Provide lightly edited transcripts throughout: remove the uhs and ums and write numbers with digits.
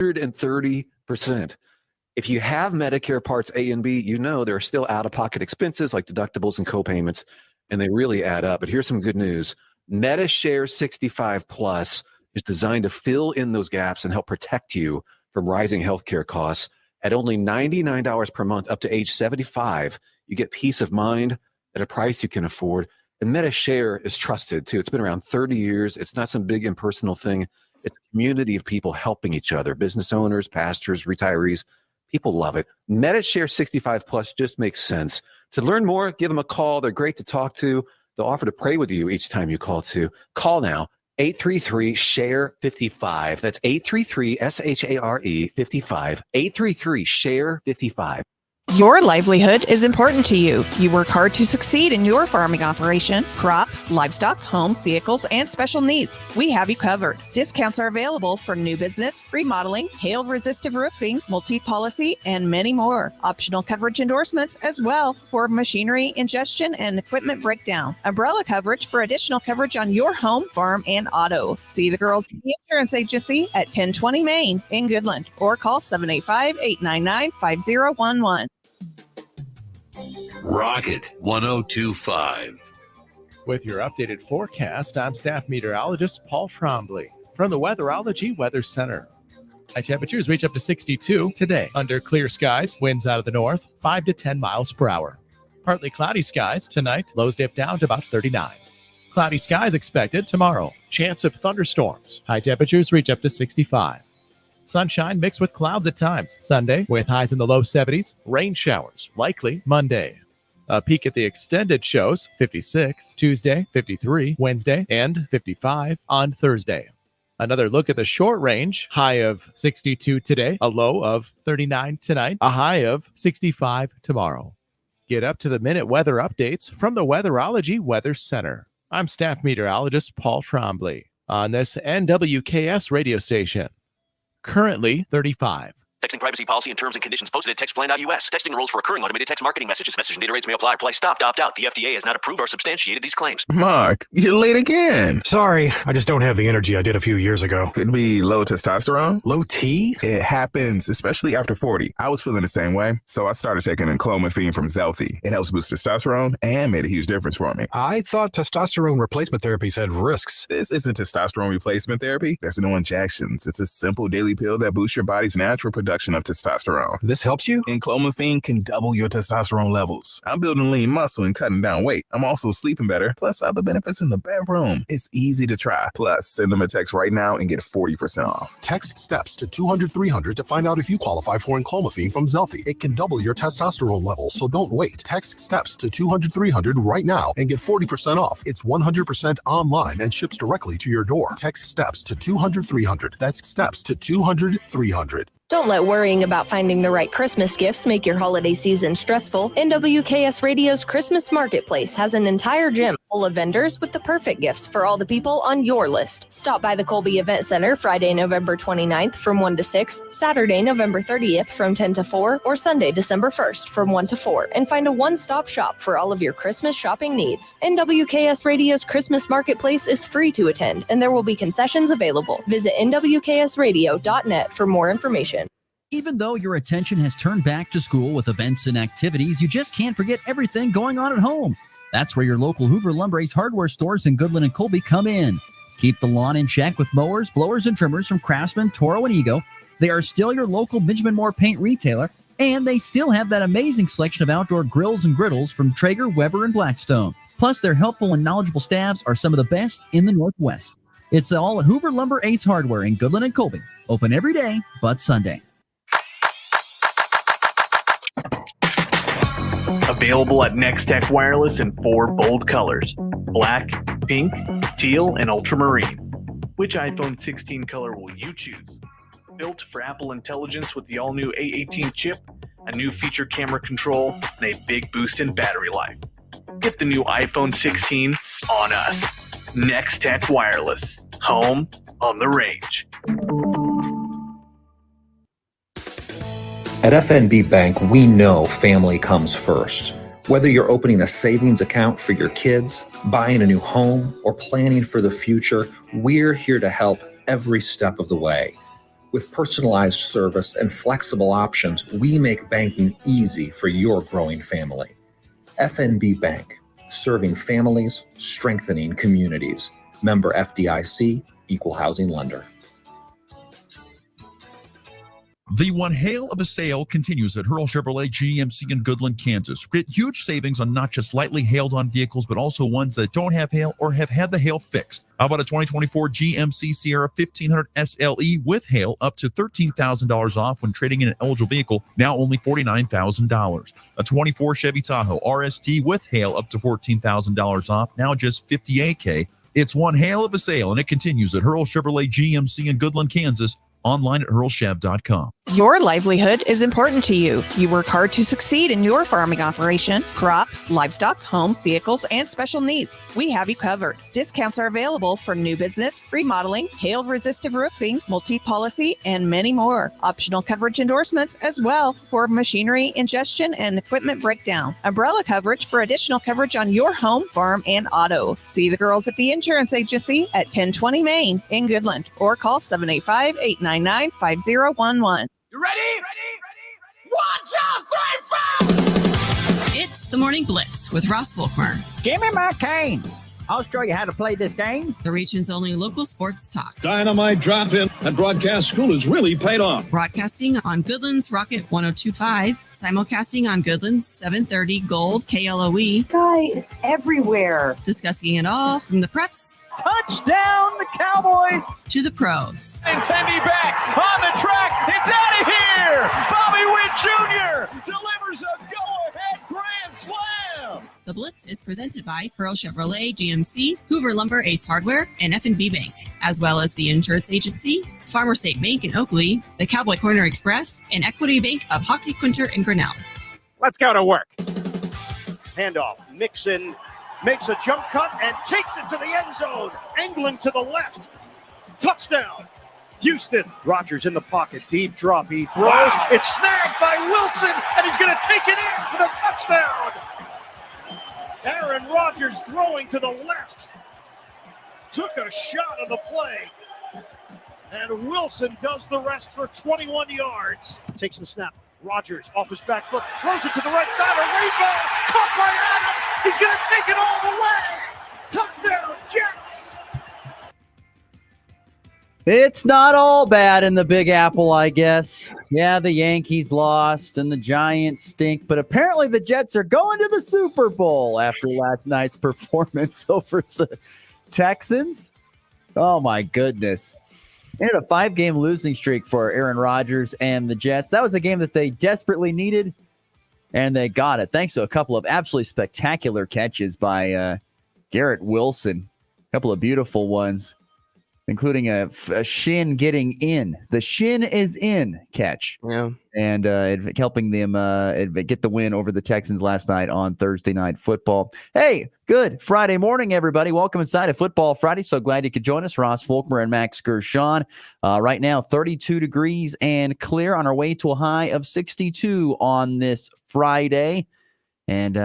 130%. If you have Medicare Parts A and B, you know there are still out-of-pocket expenses like deductibles and co-payments, and they really add up. But here's some good news. MediShare 65 Plus is designed to fill in those gaps and help protect you from rising healthcare costs. At only $99 per month up to age 75, you get peace of mind at a price you can afford. And MediShare is trusted, too. It's been around 30 years. It's not some big impersonal thing. It's a community of people helping each other, business owners, pastors, retirees. People love it. MediShare 65 Plus just makes sense. To learn more, give them a call. They're great to talk to. They'll offer to pray with you each time you call, too. Call now, 833-SHARE-55. That's 833-SHARE-55. 833-SHARE-55. Your livelihood is important to you. You work hard to succeed in your farming operation, crop, livestock, home, vehicles, and special needs. We have you covered. Discounts are available for new business, remodeling, hail-resistive roofing, multi-policy, and many more. Optional coverage endorsements as well for machinery, ingestion, and equipment breakdown. Umbrella coverage for additional coverage on your home, farm, and auto. See the Girls Insurance Agency at 1020 Main in Goodland or call 785-899-5011. Rocket 1025. With your updated forecast, I'm staff meteorologist Paul Trombley from the Weatherology Weather Center. High temperatures reach up to 62 today. Under clear skies, winds out of the north, 5 to 10 miles per hour. Partly cloudy skies tonight, lows dip down to about 39. Cloudy skies expected tomorrow. Chance of thunderstorms. High temperatures reach up to 65. Sunshine mixed with clouds at times. Sunday with highs in the low 70s. Rain showers likely Monday. A peek at the extended shows, 56, Tuesday, 53, Wednesday, and 55 on Thursday. Another look at the short range, high of 62 today, a low of 39 tonight, a high of 65 tomorrow. Get up to the minute weather updates from the Weatherology Weather Center. I'm staff meteorologist Paul Trombley on this NWKS radio station. Currently 35. Texting privacy policy and terms and conditions posted at textplan.us. Texting rules for recurring automated text marketing messages. Message and data rates may apply. Apply stopped, opt out. The FDA has not approved or substantiated these claims. Mark, you're late again. Sorry, I just don't have the energy I did a few years ago. Could be low testosterone? Low T? It happens, especially after 40. I was feeling the same way, so I started taking clomiphene from Zelfie. It helps boost testosterone and made a huge difference for me. I thought testosterone replacement therapies had risks. This isn't testosterone replacement therapy. There's no injections. It's a simple daily pill that boosts your body's natural production of testosterone. This helps you? And clomiphene can double your testosterone levels. I'm building lean muscle and cutting down weight. I'm also sleeping better, plus other benefits in the bedroom. It's easy to try. Plus, send them a text right now and get 40% off. Text STEPS to 200-300 to find out if you qualify for clomiphene from Zelfie. It can double your testosterone levels, so don't wait. Text STEPS to 200-300 right now and get 40% off. It's 100% online and ships directly to your door. Text STEPS to 200-300. That's STEPS to 200-300. Don't let worrying about finding the right Christmas gifts make your holiday season stressful. NWKS Radio's Christmas Marketplace has an entire gym full of vendors with the perfect gifts for all the people on your list. Stop by the Colby Event Center Friday, November 29th from 1 to 6, Saturday, November 30th from 10 to 4, or Sunday, December 1st from 1 to 4, and find a one-stop shop for all of your Christmas shopping needs. NWKS Radio's Christmas Marketplace is free to attend, and there will be concessions available. Visit nwksradio.net for more information. Even though your attention has turned back to school with events and activities, you just can't forget everything going on at home. That's where your local Hoover Lumber Ace hardware stores in Goodland and Colby come in. Keep the lawn in check with mowers, blowers, and trimmers from Craftsman, Toro, and Ego. They are still your local Benjamin Moore paint retailer, and they still have that amazing selection of outdoor grills and griddles from Traeger, Weber, and Blackstone. Plus, their helpful and knowledgeable staffs are some of the best in the Northwest. It's all at Hoover Lumber Ace Hardware in Goodland and Colby. Open every day but Sunday. Available at Next Tech Wireless in 4 bold colors: black, pink, teal, and ultramarine. Which iPhone 16 color will you choose? Built for Apple Intelligence with the all-new A18 chip, a new feature camera control, and a big boost in battery life. Get the new iPhone 16 on us. Next Tech Wireless. Home on the range. At FNB Bank, we know family comes first. Whether you're opening a savings account for your kids, buying a new home, or planning for the future, we're here to help every step of the way. With personalized service and flexible options, we make banking easy for your growing family. FNB Bank, serving families, strengthening communities. Member FDIC, Equal Housing Lender. The one hail of a sale continues at Hurl Chevrolet GMC in Goodland, Kansas. Get huge savings on not just lightly hailed on vehicles, but also ones that don't have hail or have had the hail fixed. How about a 2024 GMC Sierra 1500 SLE with hail up to $13,000 off when trading in an eligible vehicle, now only $49,000. A 24 Chevy Tahoe RST with hail up to $14,000 off, now just $58,000. It's one hail of a sale, and it continues at Hurl Chevrolet GMC in Goodland, Kansas. Online at hurlchev.com. Your livelihood is important to you. You work hard to succeed in your farming operation, crop, livestock, home, vehicles, and special needs. We have you covered. Discounts are available for new business, remodeling, hail-resistive roofing, multi-policy, and many more. Optional coverage endorsements as well for machinery, ingestion, and equipment breakdown. Umbrella coverage for additional coverage on your home, farm, and auto. See the girls at the insurance agency at 1020 Main in Goodland or call 785-899-5011. You ready? 1, 2, 3, 4! It's the Morning Blitz with Ross Volkmer. Give me my cane. I'll show you how to play this game. The region's only local sports talk. Dynamite drop-in at broadcast school has really paid off. Broadcasting on Goodland's Rocket 102.5, simulcasting on Goodland's 730 Gold KLOE. Guy is everywhere. Discussing it all from the preps. Touchdown, the Cowboys! To the pros. And Tendy back on the track. It's out of here. Bobby Witt Jr. delivers a go-ahead grand slam. The Blitz is presented by Hurl Chevrolet GMC, Hoover Lumber Ace Hardware, and F&B Bank, as well as the Insurance Agency, Farmer State Bank in Oakley, the Cowboy Corner Express, and Equity Bank of Hoxie, Quinter, and Grinnell. Let's go to work. Handoff. Mixon makes a jump cut and takes it to the end zone. Angling to the left. Touchdown. Houston. Rodgers in the pocket. Deep drop. He throws. Wow. It's snagged by Wilson, and he's going to take it in for the touchdown. Aaron Rodgers throwing to the left. Took a shot on the play. And Wilson does the rest for 21 yards. Takes the snap. Rodgers off his back foot. Throws it to the right side. A rainbow. Caught by Adams. He's going to take it all the way. Touchdown, Jets. It's not all bad in the Big Apple, I guess. Yeah, the Yankees lost and the Giants stink, but apparently the Jets are going to the Super Bowl after last night's performance over the Texans. Oh, my goodness. They had a 5-game losing streak for Aaron Rodgers and the Jets. That was a game that they desperately needed, and they got it thanks to a couple of absolutely spectacular catches by Garrett Wilson. A couple of beautiful ones, including a shin getting in. The shin is in catch. Yeah. And helping them get the win over the Texans last night on Thursday Night Football. Hey, good Friday morning, everybody. Welcome inside of Football Friday. So glad you could join us. Ross Volkmer and Max Gershon. Right now, 32 degrees and clear on our way to a high of 62 on this Friday. And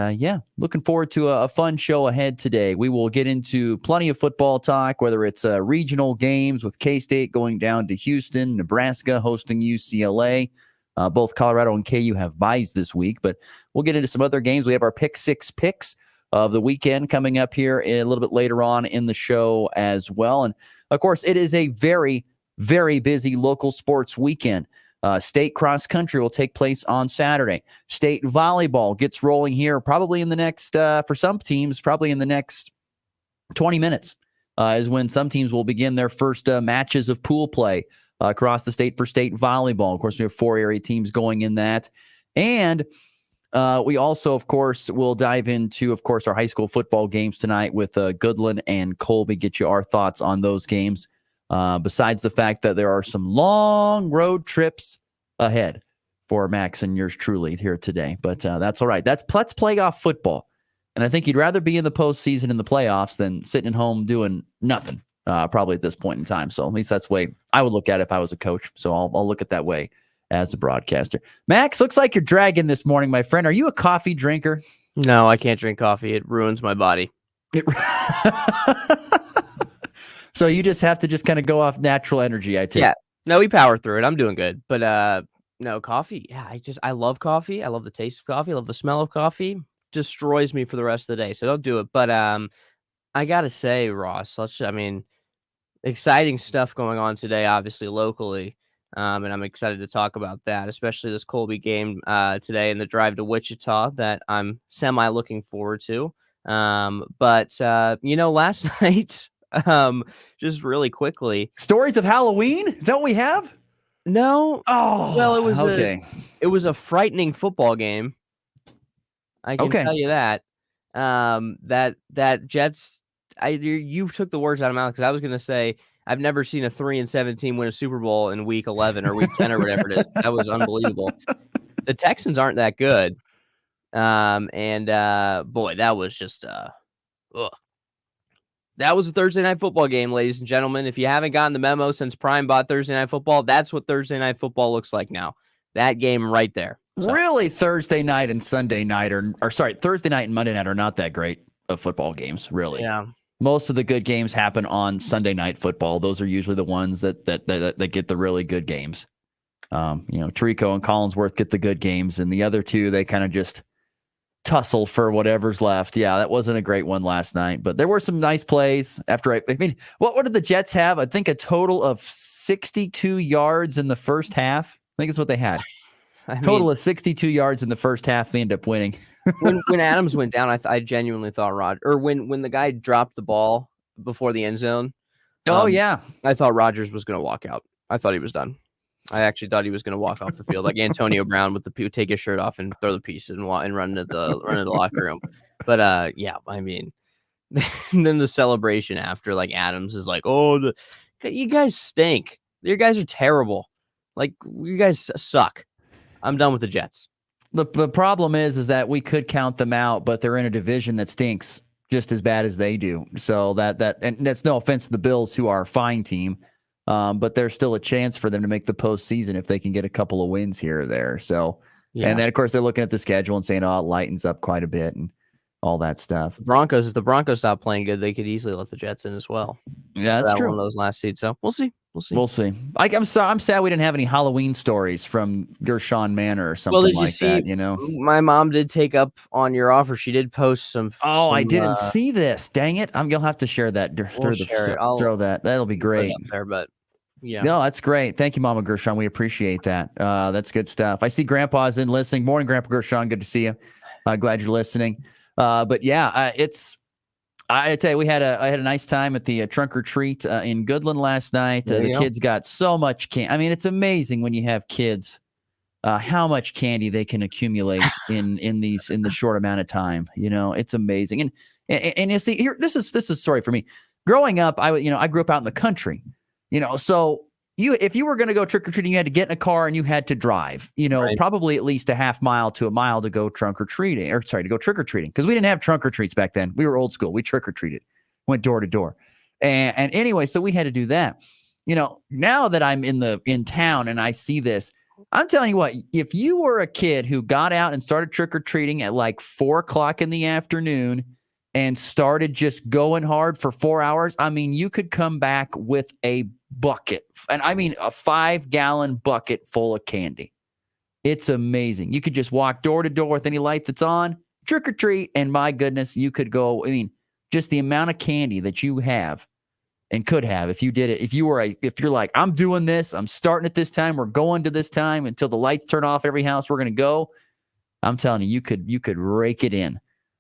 looking forward to a fun show ahead today. We will get into plenty of football talk, whether it's regional games with K-State going down to Houston, Nebraska hosting UCLA. Both Colorado and KU have byes this week, but we'll get into some other games. We have our Pick 6 picks of the weekend coming up here a little bit later on in the show as well. And, of course, it is a very, very busy local sports weekend. State cross country will take place on Saturday. State volleyball gets rolling here probably in the next, for some teams, probably in the next 20 minutes is when some teams will begin their first matches of pool play across the state for state volleyball. Of course, we have 4 area teams going in that. And we also, of course, will dive into, of course, our high school football games tonight with Goodland and Colby. Get you our thoughts on those games. Besides the fact that there are some long road trips ahead for Max and yours truly here today. But that's all right. Let's playoff football. And I think you'd rather be in the postseason in the playoffs than sitting at home doing nothing, probably at this point in time. So at least that's the way I would look at it if I was a coach. So I'll look at that way as a broadcaster. Max, looks like you're dragging this morning, my friend. Are you a coffee drinker? No, I can't drink coffee. It ruins my body. So you just have to just kind of go off natural energy, I take. Yeah. No, we power through it. I'm doing good. But no, coffee. Yeah, I love coffee. I love the taste of coffee. I love the smell of coffee. Destroys me for the rest of the day. So don't do it. But I gotta say, Ross, exciting stuff going on today, obviously locally. And I'm excited to talk about that, especially this Colby game today and the drive to Wichita that I'm semi looking forward to. But last night, just really quickly, Stories of Halloween? Is that what we have? No. Oh, well, it was a frightening football game. I can tell you that. That Jets. You took the words out of my mouth because I was going to say I've never seen a 3-17 team win a Super Bowl in week 11 or week 10 or whatever it is. That was unbelievable. The Texans aren't that good. Boy, that was just that was a Thursday night football game, ladies and gentlemen. If you haven't gotten the memo since Prime bought Thursday Night Football, that's what Thursday Night Football looks like now. That game right there. So. Really, Thursday night and Sunday night Thursday night and Monday night are not that great of football games, really. Yeah. Most of the good games happen on Sunday Night Football. Those are usually the ones that get the really good games. Tirico and Collinsworth get the good games, and the other two, they kind of just tussle for whatever's left. Yeah, that wasn't a great one last night, but there were some nice plays after. What did the Jets have? I think a total of 62 yards in the first half. I think that's what they had. Total of 62 yards in the first half. They end up winning. when Adams went down, I genuinely thought when the guy dropped the ball before the end zone. I thought Rodgers was going to walk out. I thought he was done. I actually thought he was going to walk off the field like Antonio Brown with take his shirt off and throw the piece and run into the locker room. But then the celebration after, like Adams is like, "Oh, you guys stink. You guys are terrible. Like you guys suck. I'm done with the Jets." The problem is that we could count them out, but they're in a division that stinks just as bad as they do. So and that's no offense to the Bills, who are a fine team, but there's still a chance for them to make the postseason if they can get a couple of wins here or there. So, and then of course they're looking at the schedule and saying, "Oh, it lightens up quite a bit," and all that stuff. If the Broncos stop playing good, they could easily let the Jets in as well. Yeah, that's true. One of those last seeds. So we'll see. We'll see. I'm sad we didn't have any Halloween stories from Gershon Manor or something that. My mom did take up on your offer. She did post some. I didn't see this. Dang it! You'll have to share that. Throw that. That'll be great. There, but yeah. No, that's great. Thank you, Mama Gershon. We appreciate that. That's good stuff. I see Grandpa's in listening. Morning, Grandpa Gershon. Good to see you. Glad you're listening. But yeah, I tell you, I had a nice time at the trunk or treat in Goodland last night. The kids got so much candy. It's amazing when you have kids, how much candy they can accumulate in the short amount of time. It's amazing. And you see, here, this is a story for me. Growing up, I grew up out in the country. So if you were going to go trick or treating, you had to get in a car and you had to drive. Probably at least a half mile to a mile to go to go trick or treating, because we didn't have trunk or treats back then. We were old school. We trick or treated, went door to door, and anyway, so we had to do that. Now that I'm in town and I see this, I'm telling you what, if you were a kid who got out and started trick or treating at like 4:00 in the afternoon and started just going hard for 4 hours, you could come back with a bucket, and a 5-gallon bucket full of candy. It's amazing. You could just walk door to door with any light that's on, trick or treat, and my goodness, you could go. Just the amount of candy that you have and could have if you did it. If you're like, I'm doing this, I'm starting at this time, we're going to this time until the lights turn off every house we're going to go. I'm telling you, you could rake it in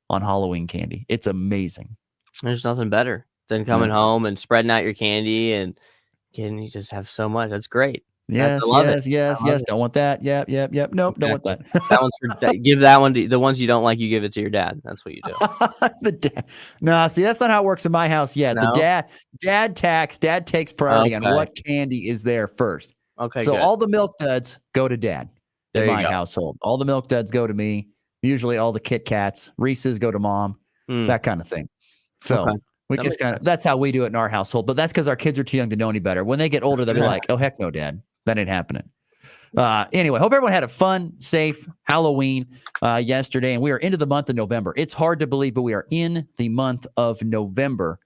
on Halloween candy. It's amazing. There's nothing better than coming home and spreading out your candy, and you just have so much. That's great. Yes. Don't want that. Yep. Nope. Don't want that. That one's give that one to the ones you don't like. You give it to your dad. That's what you do. The dad. No, see, that's not how it works in my house yet. No? The dad takes priority on what candy is there first. Okay. So good. all the milk duds go to dad in my household. All the milk duds go to me. Usually all the Kit Kats, Reese's go to mom, that kind of thing. So we just that's how we do it in our household. But that's because our kids are too young to know any better. When they get older, they'll be like, "Oh, heck no, Dad. That ain't happening." Anyway, hope everyone had a fun, safe Halloween yesterday. And we are into the month of November. It's hard to believe, but we are in the month of November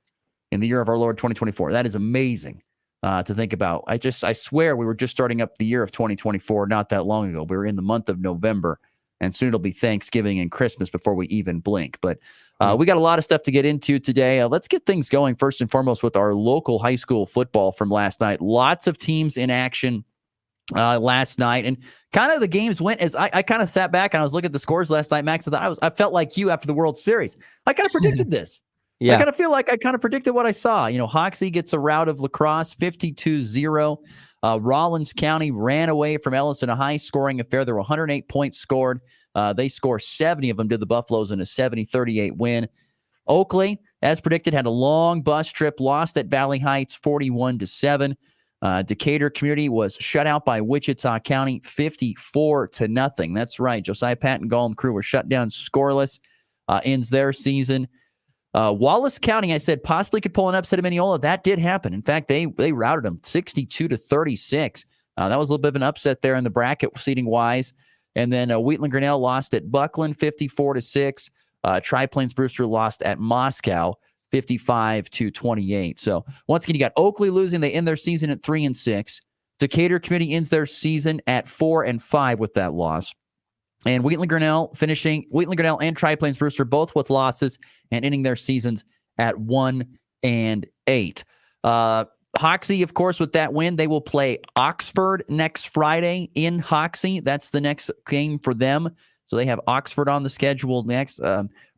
in the year of our Lord 2024. That is amazing. to think about. I swear we were just starting up the year of 2024 not that long ago. We were in the month of November, and soon it'll be Thanksgiving and Christmas before we even blink. But we got a lot of stuff to get into today. Let's get things going first and foremost with our local high school football from last night. Lots of teams in action last night, and kind of the games went as I kind of sat back and I was looking at the scores last night, Max. I felt like you after the World Series. I kind of predicted this. Yeah. I kind of feel like I kind of predicted what I saw. Hoxie gets a rout of La Crosse, 52-0. Rollins County ran away from Ellis in a high-scoring affair. There were 108 points scored. They score 70 of them to the Buffaloes in a 70-38 win. Oakley, as predicted, had a long bus trip, lost at Valley Heights 41-7. Decatur Community was shut out by Wichita County 54-0. That's right. Josiah Patton Gall and crew were shut down scoreless. Ends their season. Wallace County, I said, possibly could pull an upset of Mineola. That did happen. In fact, they routed them 62-36. That was a little bit of an upset there in the bracket seating wise. And then Wheatland Grinnell lost at Buckland 54-6. Tri-Plains Brewster lost at Moscow 55-28. So once again, you got Oakley losing. They end their season at 3-6. Decatur Community ends their season at 4-5 with that loss. And Wheatland Grinnell and Tri-Plains Brewster both with losses and ending their seasons at 1-8. Hoxie, of course, with that win, they will play Oxford next Friday in Hoxie. That's the next game for them. So they have Oxford on the schedule next.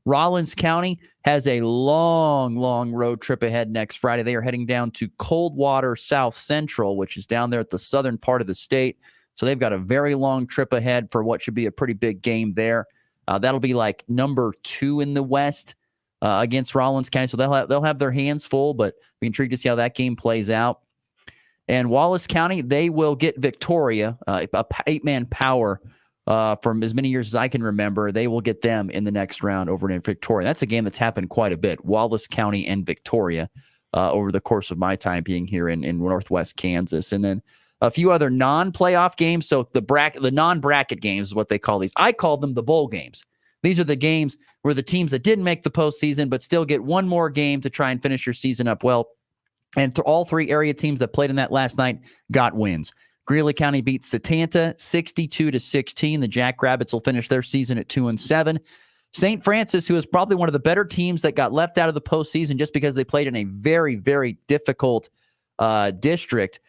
Rollins County has a long road trip ahead next Friday. They are heading down to Coldwater South Central, which is down there at the southern part of the state. So they've got a very long trip ahead for what should be a pretty big game there. That'll be like number 2 in the West against Rollins County. So they'll have their hands full, but we're intrigued to see how that game plays out. And Wallace County, they will get Victoria, a 8-man power from as many years as I can remember. They will get them in the next round over in Victoria. That's a game that's happened quite a bit. Wallace County and Victoria over the course of my time being here in Northwest Kansas. And then a few other non-playoff games. So the non-bracket games is what they call these. I call them the bowl games. These are the games where the teams that didn't make the postseason but still get one more game to try and finish your season up well. And all 3 area teams that played in that last night got wins. Greeley County beats Setanta 62-16. The Jackrabbits will finish their season at 2-7. St. Francis, who is probably one of the better teams that got left out of the postseason just because they played in a very, very difficult district,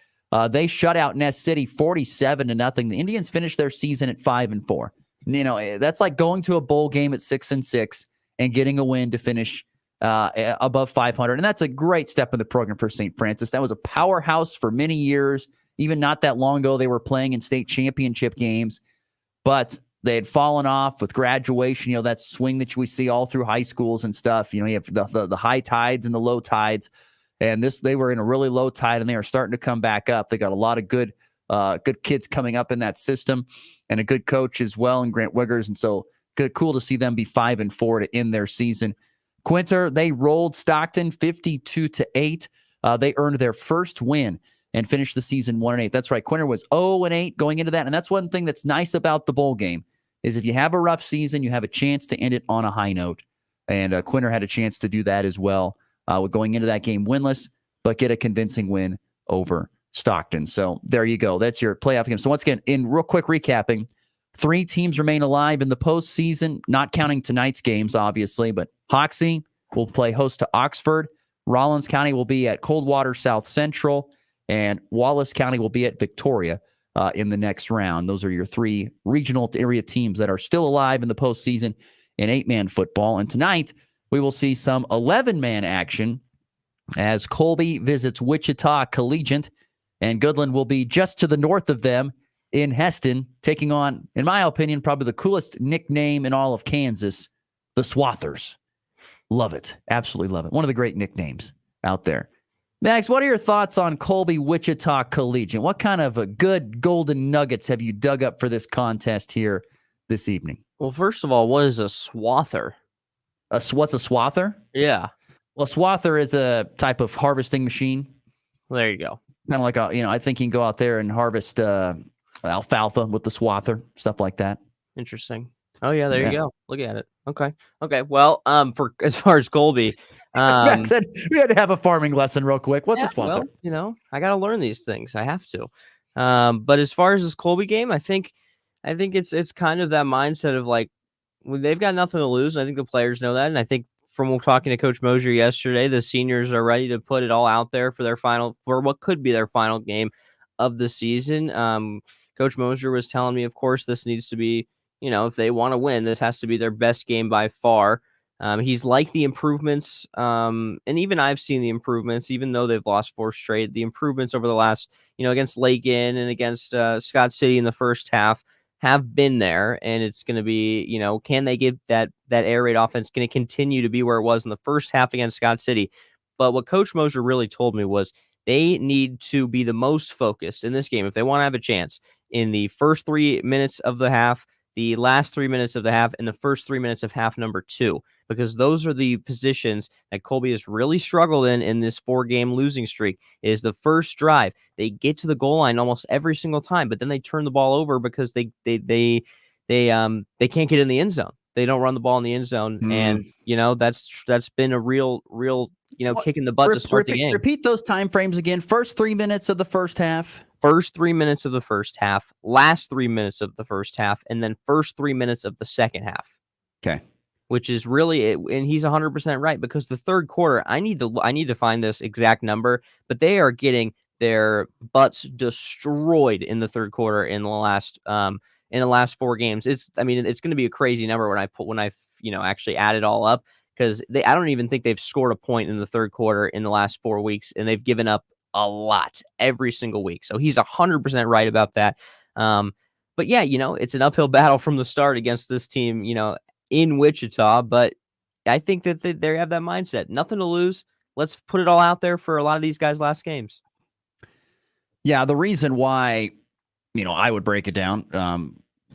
they shut out Ness City 47-0. The Indians finished their season at 5-4. That's like going to a bowl game at 6-6 and getting a win to finish above 500. And that's a great step in the program for St. Francis. That was a powerhouse for many years. Even not that long ago, they were playing in state championship games, but they had fallen off with graduation. That swing that we see all through high schools and stuff. You have the high tides and the low tides. And they were in a really low tide, and they are starting to come back up. They got a lot of good kids coming up in that system, and a good coach as well in Grant Wiggers. And so cool to see them be 5-4 to end their season. Quinter, they rolled Stockton 52-8. They earned their first win and finished the season 1-8. That's right. Quinter was 0-8 going into that. And that's one thing that's nice about the bowl game is if you have a rough season, you have a chance to end it on a high note. And Quinter had a chance to do that as well. With going into that game winless, but get a convincing win over Stockton. So there you go. That's your playoff game. So once again, in real quick recapping, 3 teams remain alive in the postseason, not counting tonight's games, obviously, but Hoxie will play host to Oxford. Rollins County will be at Coldwater South Central, and Wallace County will be at Victoria in the next round. Those are your 3 regional area teams that are still alive in the postseason in 8-man football. And tonight, we will see some 11-man action as Colby visits Wichita Collegiate, and Goodland will be just to the north of them in Heston, taking on, in my opinion, probably the coolest nickname in all of Kansas, the Swathers. Love it. Absolutely love it. One of the great nicknames out there. Max, what are your thoughts on Colby Wichita Collegiate? What kind of good golden nuggets have you dug up for this contest here this evening? Well, first of all, what is a swather? What's a swather? Yeah. Well, a swather is a type of harvesting machine. Well, there you go. Kind of like, I think you can go out there and harvest alfalfa with the swather, stuff like that. Interesting. Oh yeah, there you go. Look at it. Okay. Well, for as far as Colby, Matt said we had to have a farming lesson real quick. What's yeah, a swather? well, I got to learn these things. I have to. But as far as this Colby game, I think it's kind of that mindset of like they've got nothing to lose. I think the players know that, and I think from talking to Coach Mosier yesterday, the seniors are ready to put it all out there for what could be their final game of the season. Coach Mosier was telling me, of course, this needs to be, if they want to win, this has to be their best game by far. He's liked the improvements, and even I've seen the improvements, even though they've lost 4 straight. The improvements over the last, against Lakin and against Scott City in the first half have been there, and it's going to be, can they give that air raid offense going to continue to be where it was in the first half against Scott City? But what Coach Mosier really told me was they need to be the most focused in this game if they want to have a chance in the first 3 minutes of the half, the last 3 minutes of the half, and the first 3 minutes of half number 2, because those are the positions that Colby has really struggled in this 4-game losing streak. Is the first drive. They get to the goal line almost every single time, but then they turn the ball over because they can't get in the end zone. They don't run the ball in the end zone, and that's been a real kick in the butt to start the game. Repeat those time frames again. First 3 minutes of the first half. First 3 minutes of the first half, last 3 minutes of the first half, and then first 3 minutes of the second half. Okay. Which is really it, and he's 100% right, because the third quarter, I need to find this exact number, but they are getting their butts destroyed in the third quarter in the last 4 games. It's going to be a crazy number when I actually add it all up, because I don't even think they've scored a point in the third quarter in the last 4 weeks, and they've given up a lot every single week. So he's 100% right about that. But yeah, it's an uphill battle from the start against this team, in Wichita, but I think that they have that mindset. Nothing to lose. Let's put it all out there for a lot of these guys' last games. Yeah, the reason why, I would break it down,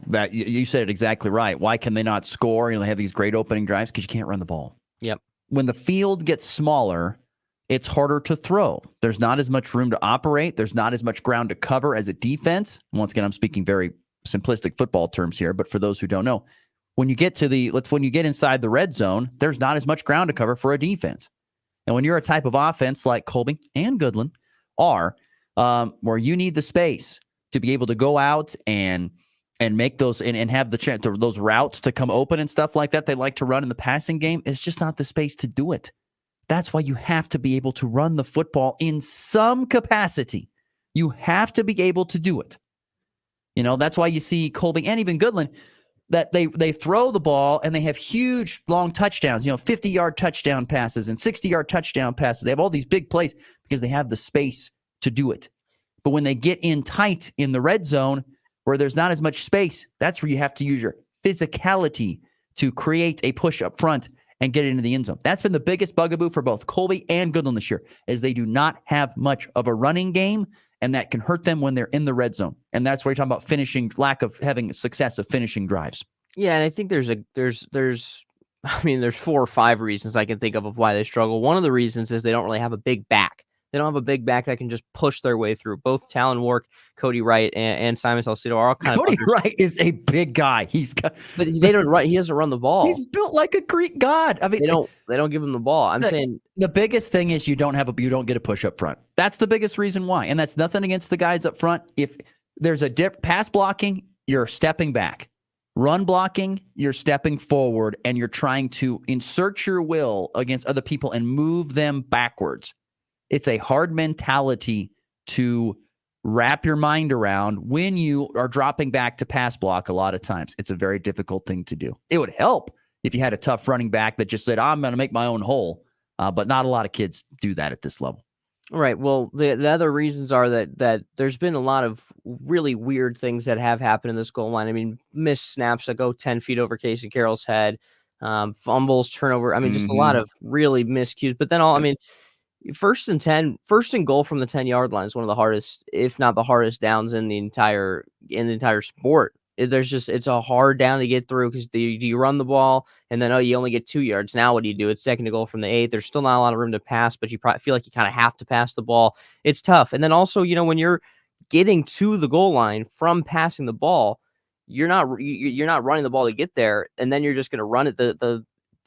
that you said it exactly right. Why can they not score? They have these great opening drives because you can't run the ball. Yep. When the field gets smaller, it's harder to throw. There's not as much room to operate. There's not as much ground to cover as a defense. Once again, I'm speaking very simplistic football terms here, but for those who don't know, when you get inside the red zone, there's not as much ground to cover for a defense. And when you're a type of offense like Colby and Goodland are, where you need the space to be able to go out and make those and have the chance, those routes to come open and stuff like that they like to run in the passing game, it's just not the space to do it. That's why you have to be able to run the football in some capacity. You have to be able to do it. That's why you see Colby and even Goodland, that they throw the ball and they have huge long touchdowns, 50-yard touchdown passes and 60-yard touchdown passes. They have all these big plays because they have the space to do it. But when they get in tight in the red zone where there's not as much space, that's where you have to use your physicality to create a push up front and get it into the end zone. That's been the biggest bugaboo for both Colby and Goodland this year, is they do not have much of a running game, and that can hurt them when they're in the red zone. And that's where you're talking about lack of having success of finishing drives. Yeah, and I think there's 4 or 5 reasons I can think of why they struggle. One of the reasons is they don't really have a big back. They don't have a big back that can just push their way through. Both Talon Wark, Cody Wright, and Simon Salcido are all kind Cody of. Cody Wright is a big guy. But they don't run. He doesn't run the ball. He's built like a Greek god. I mean, they don't give him the ball. I'm saying the biggest thing is you don't get a push up front. That's the biggest reason why, and that's nothing against the guys up front. If there's a pass blocking, you're stepping back. Run blocking, you're stepping forward, and you're trying to insert your will against other people and move them backwards. It's a hard mentality to wrap your mind around when you are dropping back to pass block a lot of times. It's a very difficult thing to do. It would help if you had a tough running back that just said, I'm going to make my own hole. But not a lot of kids do that at this level. Right. Well, the other reasons are that there's been a lot of really weird things that have happened in this goal line. I mean, missed snaps that go 10 feet over Casey Carroll's head, fumbles, turnover. I mean, just a lot of really miscues. But then first and goal from the 10-yard line is one of the hardest, if not the hardest downs in the entire sport. It's a hard down to get through because do you run the ball and then, you only get 2 yards. Now what do you do? It's second to goal from the 8. There's still not a lot of room to pass, but you probably feel like you kind of have to pass the ball. It's tough. And then also, when you're getting to the goal line from passing the ball, you're not running the ball to get there, and then you're just going to run it.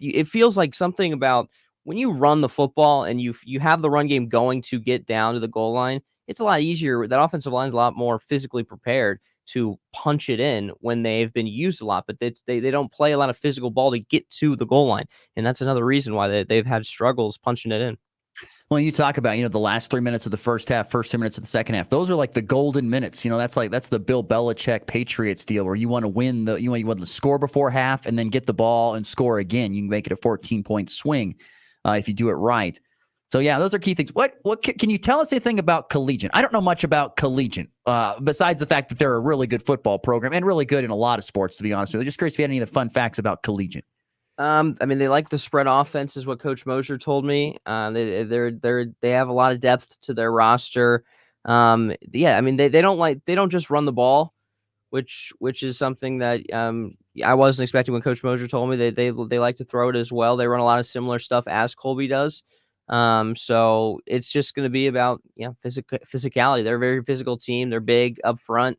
It feels like something about when you run the football and you have the run game going to get down to the goal line. It's a lot easier. That offensive line is a lot more physically prepared to punch it in when they've been used a lot, but they don't play a lot of physical ball to get to the goal line, and that's another reason why they've had struggles punching it in. Well, you talk about, the last 3 minutes of the first half, first 2 minutes of the second half. Those are like the golden minutes. That's the Bill Belichick Patriots deal where you want to win you want to score before half and then get the ball and score again. You can make it a 14-point swing if you do it right. So yeah, those are key things. What can you tell us anything about Collegiate? I don't know much about Collegiate besides the fact that they're a really good football program and really good in a lot of sports, to be honest with you. Just curious if you had any of the fun facts about Collegiate. They like the spread offense, is what Coach Mosier told me. They have a lot of depth to their roster. They don't just run the ball, which is something that I wasn't expecting when Coach Mosier told me. They like to throw it as well. They run a lot of similar stuff as Colby does. So it's just going to be about physicality. They're a very physical team. They're big up front.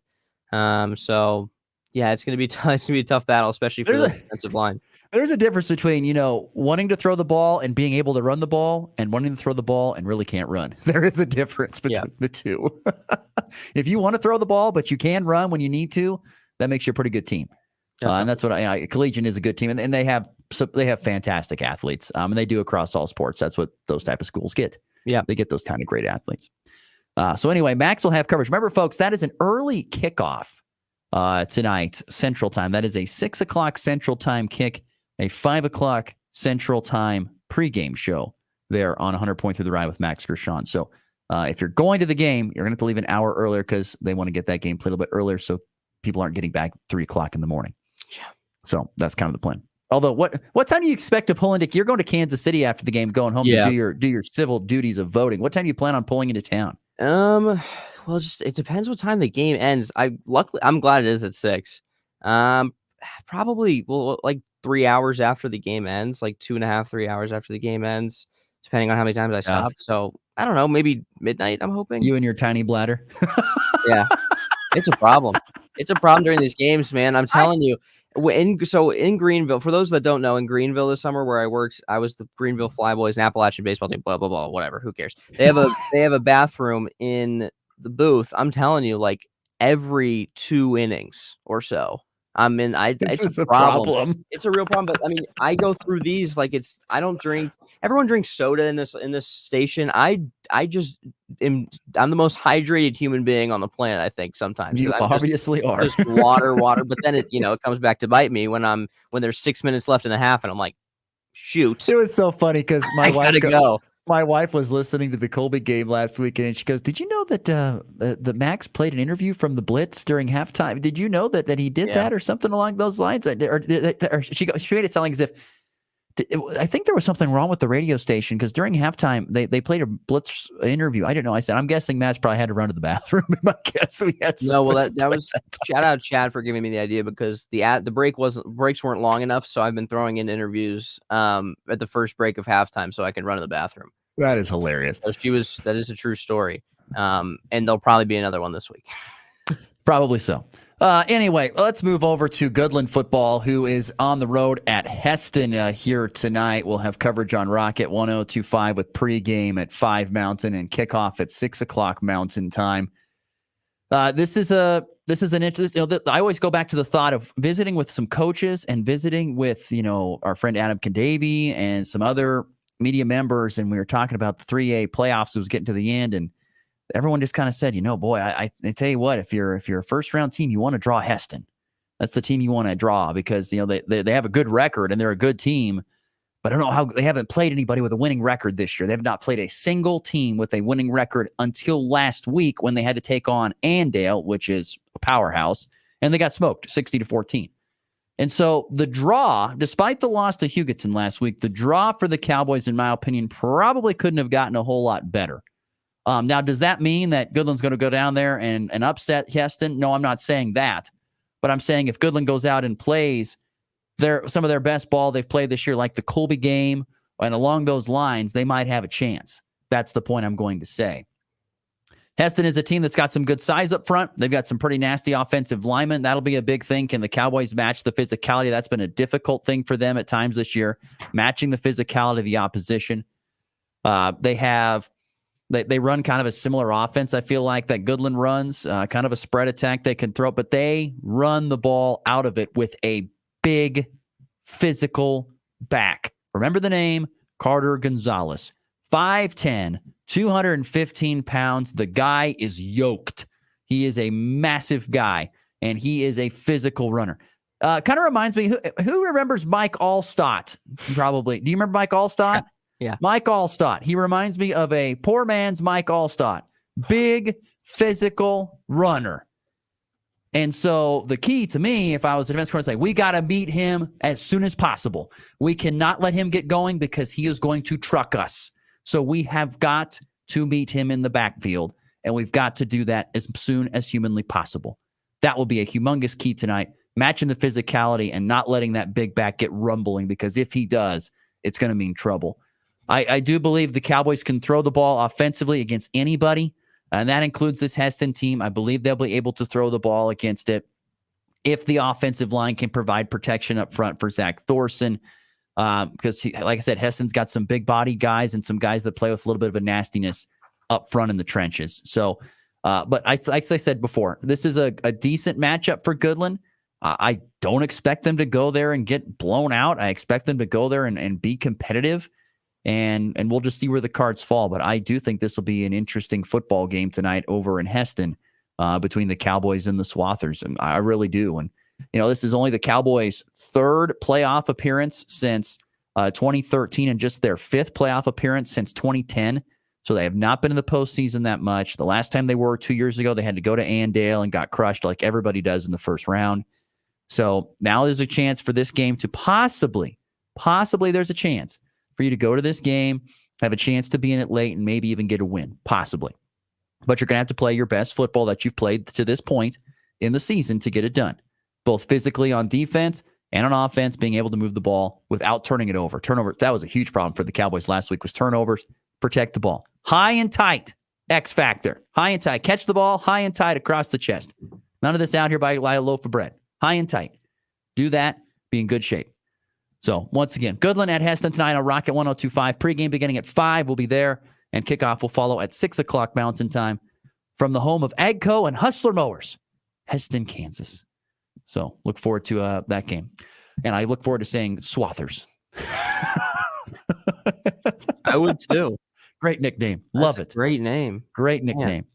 So yeah, it's going to be a tough battle, especially for the defensive line. There's a difference between, wanting to throw the ball and being able to run the ball and wanting to throw the ball and really can't run. There is a difference between the two. If you want to throw the ball, but you can run when you need to, that makes you a pretty good team. And that's what Collegiate is a good team. And they have fantastic athletes. And they do across all sports. That's what those type of schools get. Yeah. They get those kind of great athletes. So anyway, Max will have coverage. Remember, folks, that is an early kickoff tonight, Central Time. That is a 6 o'clock Central Time kick. A 5 o'clock Central Time pregame show there on 100.3 The Ride with Max Gershon. So if you're going to the game, you're going to have to leave an hour earlier because they want to get that game played a little bit earlier so people aren't getting back 3 o'clock in the morning. Yeah. So that's kind of the plan. Although, what time do you expect to pull into? You're going to Kansas City after the game, going home to do your civil duties of voting. What time do you plan on pulling into town? Well, it depends what time the game ends. I'm glad it is at 6. Probably like 3 hours after the game ends, like 2.5, 3 hours after the game ends, depending on how many times I stop. So I don't know, maybe midnight, I'm hoping. You and your tiny bladder. Yeah. It's a problem. It's a problem during these games, man. I'm telling you. In Greenville, for those that don't know, in Greenville this summer where I worked, I was the Greenville Flyboys and Appalachian baseball team, blah, blah, blah, whatever. Who cares? They have a bathroom in the booth. I'm telling you, like every 2 innings or so. It's a problem. It's a real problem. But I mean, I go through these I don't drink. Everyone drinks soda in this station. I'm the most hydrated human being on the planet. I think sometimes you obviously are just water. But then it comes back to bite me when there's 6 minutes left in the half, and I'm like, shoot. It was so funny because my wife gotta go. My wife was listening to the Colby game last weekend, and she goes, "Did you know that the Max played an interview from the Blitz during halftime? Did you know that he did that or something along those lines?" Or she made it sound like as if I think there was something wrong with the radio station because during halftime they played a Blitz interview. I didn't know. I said, "I'm guessing Max probably had to run to the bathroom." My guess we had no. Well, that was shout out Chad for giving me the idea because the breaks weren't long enough, so I've been throwing in interviews at the first break of halftime so I can run to the bathroom. That is hilarious. So that is a true story. And there'll probably be another one this week. Probably so. Anyway, let's move over to Goodland football, who is on the road at Heston here tonight. We'll have coverage on Rocket 1025 with pregame at 5 Mountain and kickoff at 6 o'clock Mountain time. This is an interesting. I always go back to the thought of visiting with some coaches and visiting with our friend Adam Kandavy and some other media members, and we were talking about the 3A playoffs. It was getting to the end, and everyone just kind of said, boy, I tell you what, if you're a first round team, you want to draw Heston. That's the team you want to draw because they have a good record and they're a good team. But I don't know how they haven't played anybody with a winning record this year. They have not played a single team with a winning record until last week when they had to take on Andale, which is a powerhouse, and they got smoked 60-14. And so the draw, despite the loss to Hugoton last week, the draw for the Cowboys, in my opinion, probably couldn't have gotten a whole lot better. Now, does that mean that Goodland's going to go down there and upset Heston? No, I'm not saying that. But I'm saying if Goodland goes out and plays some of their best ball they've played this year, like the Colby game, and along those lines, they might have a chance. That's the point I'm going to say. Heston is a team that's got some good size up front. They've got some pretty nasty offensive linemen. That'll be a big thing. Can the Cowboys match the physicality? That's been a difficult thing for them at times this year, matching the physicality of the opposition. They run kind of a similar offense, I feel like, that Goodland runs, kind of a spread attack they can throw, but they run the ball out of it with a big physical back. Remember the name? Carter Gonzalez. 5'10", 215 pounds. The guy is yoked. He is a massive guy, and he is a physical runner. Kind of reminds me, who remembers Mike Allstott? Probably. Do you remember Mike Allstott? Yeah. Mike Allstott. He reminds me of a poor man's Mike Allstott. Big, physical runner. And so the key to me, if I was a defense coordinator, we got to meet him as soon as possible. We cannot let him get going because he is going to truck us. So we have got to meet him in the backfield, and we've got to do that as soon as humanly possible. That will be a humongous key tonight, matching the physicality and not letting that big back get rumbling, because if he does, it's going to mean trouble. I do believe the Cowboys can throw the ball offensively against anybody, and that includes this Heston team. I believe they'll be able to throw the ball against it if the offensive line can provide protection up front for Zach Thorson. Because, like I said, Heston's got some big body guys and some guys that play with a little bit of a nastiness up front in the trenches. So, but like I said before, this is a decent matchup for Goodland. I don't expect them to go there and get blown out. I expect them to go there and be competitive, and we'll just see where the cards fall. But I do think this will be an interesting football game tonight over in Heston between the Cowboys and the Swathers, and I really do. And this is only the Cowboys' third playoff appearance since 2013 and just their fifth playoff appearance since 2010. So they have not been in the postseason that much. The last time they were 2 years ago, they had to go to Andale and got crushed like everybody does in the first round. So now there's a chance for this game to possibly there's a chance for you to go to this game, have a chance to be in it late, and maybe even get a win, possibly. But you're going to have to play your best football that you've played to this point in the season to get it done, both physically on defense and on offense, being able to move the ball without turning it over. Turnover, that was a huge problem for the Cowboys last week, was turnovers. Protect the ball. High and tight, X factor. High and tight. Catch the ball, high and tight across the chest. None of this out here by a loaf of bread. High and tight. Do that, be in good shape. So, once again, Goodland at Heston tonight on Rocket 102.5. Pregame beginning at 5. We'll be there, and kickoff will follow at 6 o'clock Mountain Time from the home of Agco and Hustler Mowers, Heston, Kansas. So, look forward to that game. And I look forward to saying Swathers. I would too. Great nickname. Love it. Great name. Great nickname.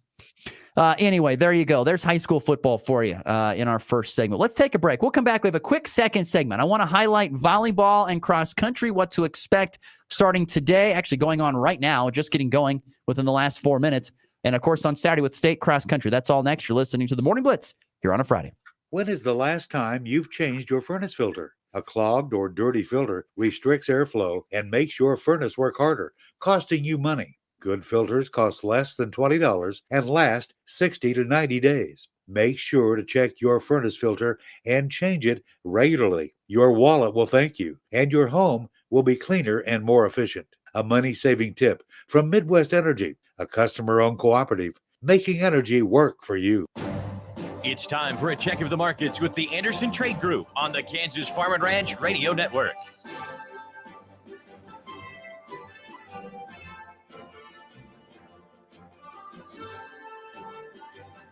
Anyway, there you go. There's high school football for you in our first segment. Let's take a break. We'll come back. We have a quick second segment. I want to highlight volleyball and cross country, what to expect starting today, actually going on right now, just getting going within the last 4 minutes. And, of course, on Saturday with state cross country. That's all next. You're listening to the Morning Blitz here on a Friday. When is the last time you've changed your furnace filter? A clogged or dirty filter restricts airflow and makes your furnace work harder, costing you money. Good filters cost less than $20 and last 60 to 90 days. Make sure to check your furnace filter and change it regularly. Your wallet will thank you, and your home will be cleaner and more efficient. A money-saving tip from Midwest Energy, a customer-owned cooperative, making energy work for you. It's time for a check of the markets with the Anderson Trade Group on the Kansas Farm and Ranch Radio Network.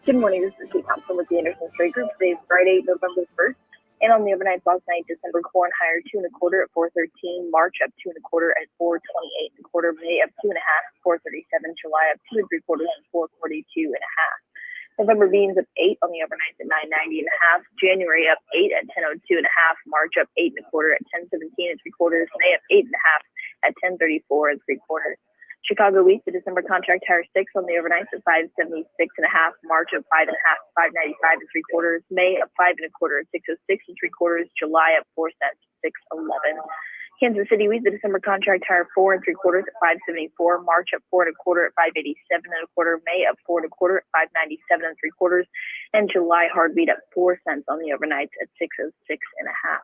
Good morning, this is Kate Thompson with the Anderson Trade Group. Today is Friday, November 1st. And on the overnight last night, December corn higher 2 1/4 at 4.13, March up 2 1/4 at 4.28 1/4, May up 2 1/2 at 4.37, July up 2 3/4 at 4.42 1/2. November beans up 8 on the overnight at 9.90 1/2, January up 8 at 10.02 1/2, March up 8 1/4 at 10.17 3/4, May up 8 1/2 at 10.34 3/4. Chicago wheat, the December contract higher 6 on the overnight at 5.76 1/2, March up 5 1/2, 5.95 3/4, May up 5 1/4 at 6.06 3/4, July up 4 cents, 6.11. Kansas City wheat, the December contract higher 4 3/4 at 5.74, March up 4 1/4 at 5.87 1/4, May up 4 1/4 at 5.97 3/4, and July hard wheat up 4 cents on the overnight at 6.06 1/2.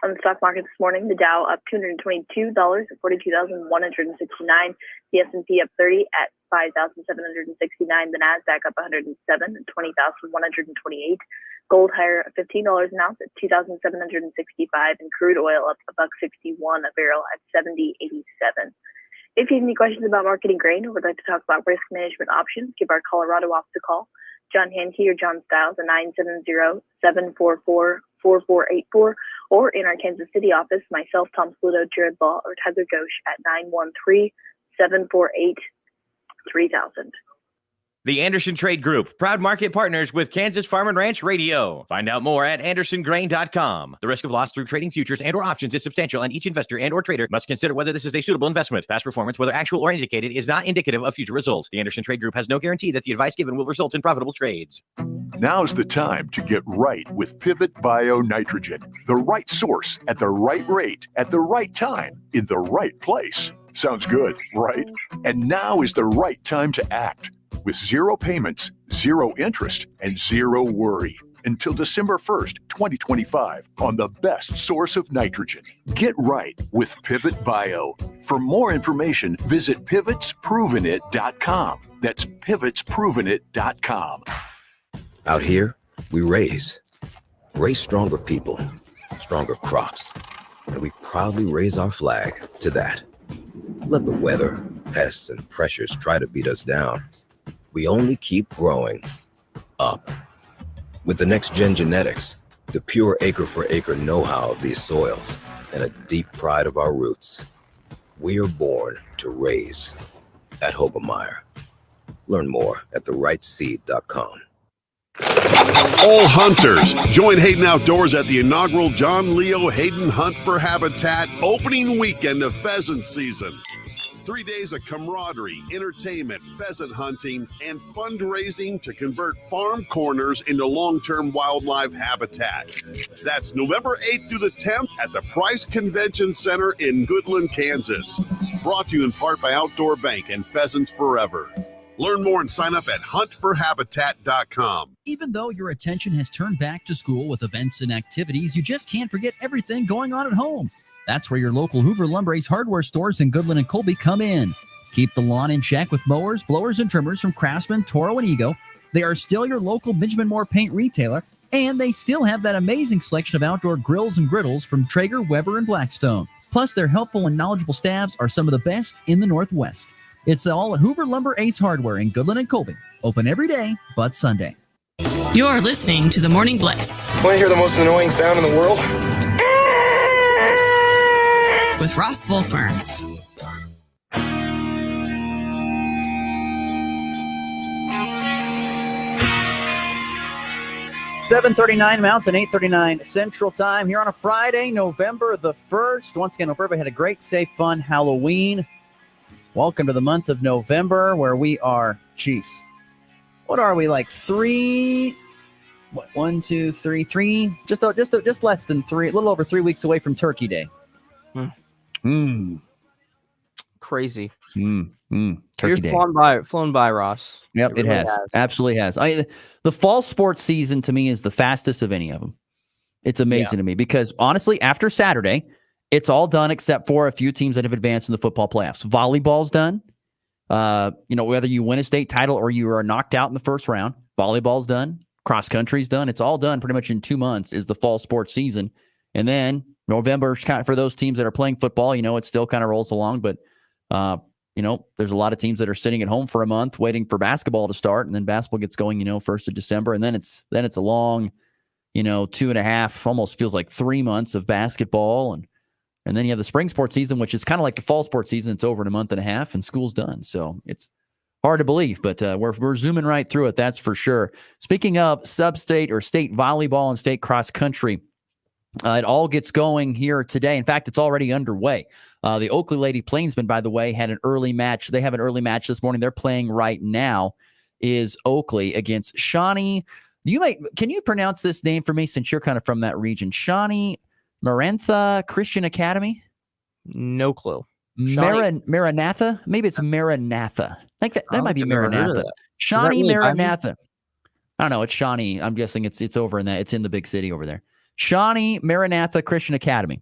On the stock market this morning, the Dow up $222 at 42,169. The S&P up 30 at $5,769. The NASDAQ up 107 at 20,128. Gold higher at $15 an ounce at $2,765, and crude oil up $1.61 a barrel at $70.87. If you have any questions about marketing grain or would like to talk about risk management options, give our Colorado office a call. John Hankey or John Stiles at 970-744-4484, or in our Kansas City office, myself, Tom Sluto, Jared Law, or Tyler Ghosh at 913-748-3000. The Anderson Trade Group, proud market partners with Kansas Farm and Ranch Radio. Find out more at andersongrain.com. The risk of loss through trading futures and or options is substantial, and each investor and or trader must consider whether this is a suitable investment. Past performance, whether actual or indicated, is not indicative of future results. The Anderson Trade Group has no guarantee that the advice given will result in profitable trades. Now's the time to get right with Pivot Bio Nitrogen. The right source at the right rate at the right time in the right place. Sounds good, right? And now is the right time to act. With zero payments, zero interest, and zero worry until December 1st, 2025 on the best source of nitrogen. Get right with Pivot Bio. For more information, visit pivotsprovenit.com. That's pivotsprovenit.com. Out here, we raise stronger people, stronger crops, and we proudly raise our flag to that. Let the weather, pests, and pressures try to beat us down. We only keep growing up. With the next gen genetics, the pure acre for acre know-how of these soils, and a deep pride of our roots, we are born to raise at Hogemeyer. Learn more at therightseed.com. All hunters, join Hayden Outdoors at the inaugural John Leo Hayden Hunt for Habitat opening weekend of pheasant season. 3 days of camaraderie, entertainment, pheasant hunting, and fundraising to convert farm corners into long-term wildlife habitat. That's November 8th through the 10th at the Price Convention Center in Goodland, Kansas. Brought to you in part by Outdoor Bank and Pheasants Forever. Learn more and sign up at huntforhabitat.com. Even though your attention has turned back to school with events and activities, you just can't forget everything going on at home. That's where your local Hoover Lumber Ace hardware stores in Goodland and Colby come in. Keep the lawn in check with mowers, blowers, and trimmers from Craftsman, Toro, and Ego. They are still your local Benjamin Moore paint retailer, and they still have that amazing selection of outdoor grills and griddles from Traeger, Weber, and Blackstone. Plus, their helpful and knowledgeable staffs are some of the best in the Northwest. It's all at Hoover Lumber Ace Hardware in Goodland and Colby. Open every day but Sunday. You're listening to the Morning Blitz. Want to hear the most annoying sound in the world? With Ross Volkmer. $7:39 Mountain, 8:39 Central Time here on a Friday, November the 1st. Once again, hope everybody had a great, safe, fun Halloween. Welcome to the month of November, where we are, what are we, like three, just less than three, a little over 3 weeks away from Turkey Day. Crazy. Turkey Day. Flown by, Ross. Yep, it really has. Absolutely has. The fall sports season to me is the fastest of any of them. It's amazing to me because honestly, after Saturday, it's all done except for a few teams that have advanced in the football playoffs. Volleyball's done. Whether you win a state title or you are knocked out in the first round, volleyball's done. Cross country's done. It's all done pretty much in 2 months is the fall sports season. And then November, kind of for those teams that are playing football, it still kind of rolls along. But, there's a lot of teams that are sitting at home for a month waiting for basketball to start. And then basketball gets going, 1st of December. And then it's a long, 2.5, almost feels like 3 months of basketball. And then you have the spring sports season, which is kind of like the fall sports season. It's over in a month and a half and school's done. So it's hard to believe, but we're zooming right through it. That's for sure. Speaking of sub-state or state volleyball and state cross country, it all gets going here today. In fact, it's already underway. The Oakley Lady Plainsmen, by the way, had an early match. They have an early match this morning. They're playing right now is Oakley against Shawnee. Can you pronounce this name for me since you're kind of from that region? Marantha Christian Academy? No clue. Maranatha? Maybe it's Maranatha. I think that might be Maranatha. Shawnee Maranatha. I don't know. It's Shawnee. I'm guessing it's over in that. It's in the big city over there. Shawnee Maranatha Christian Academy.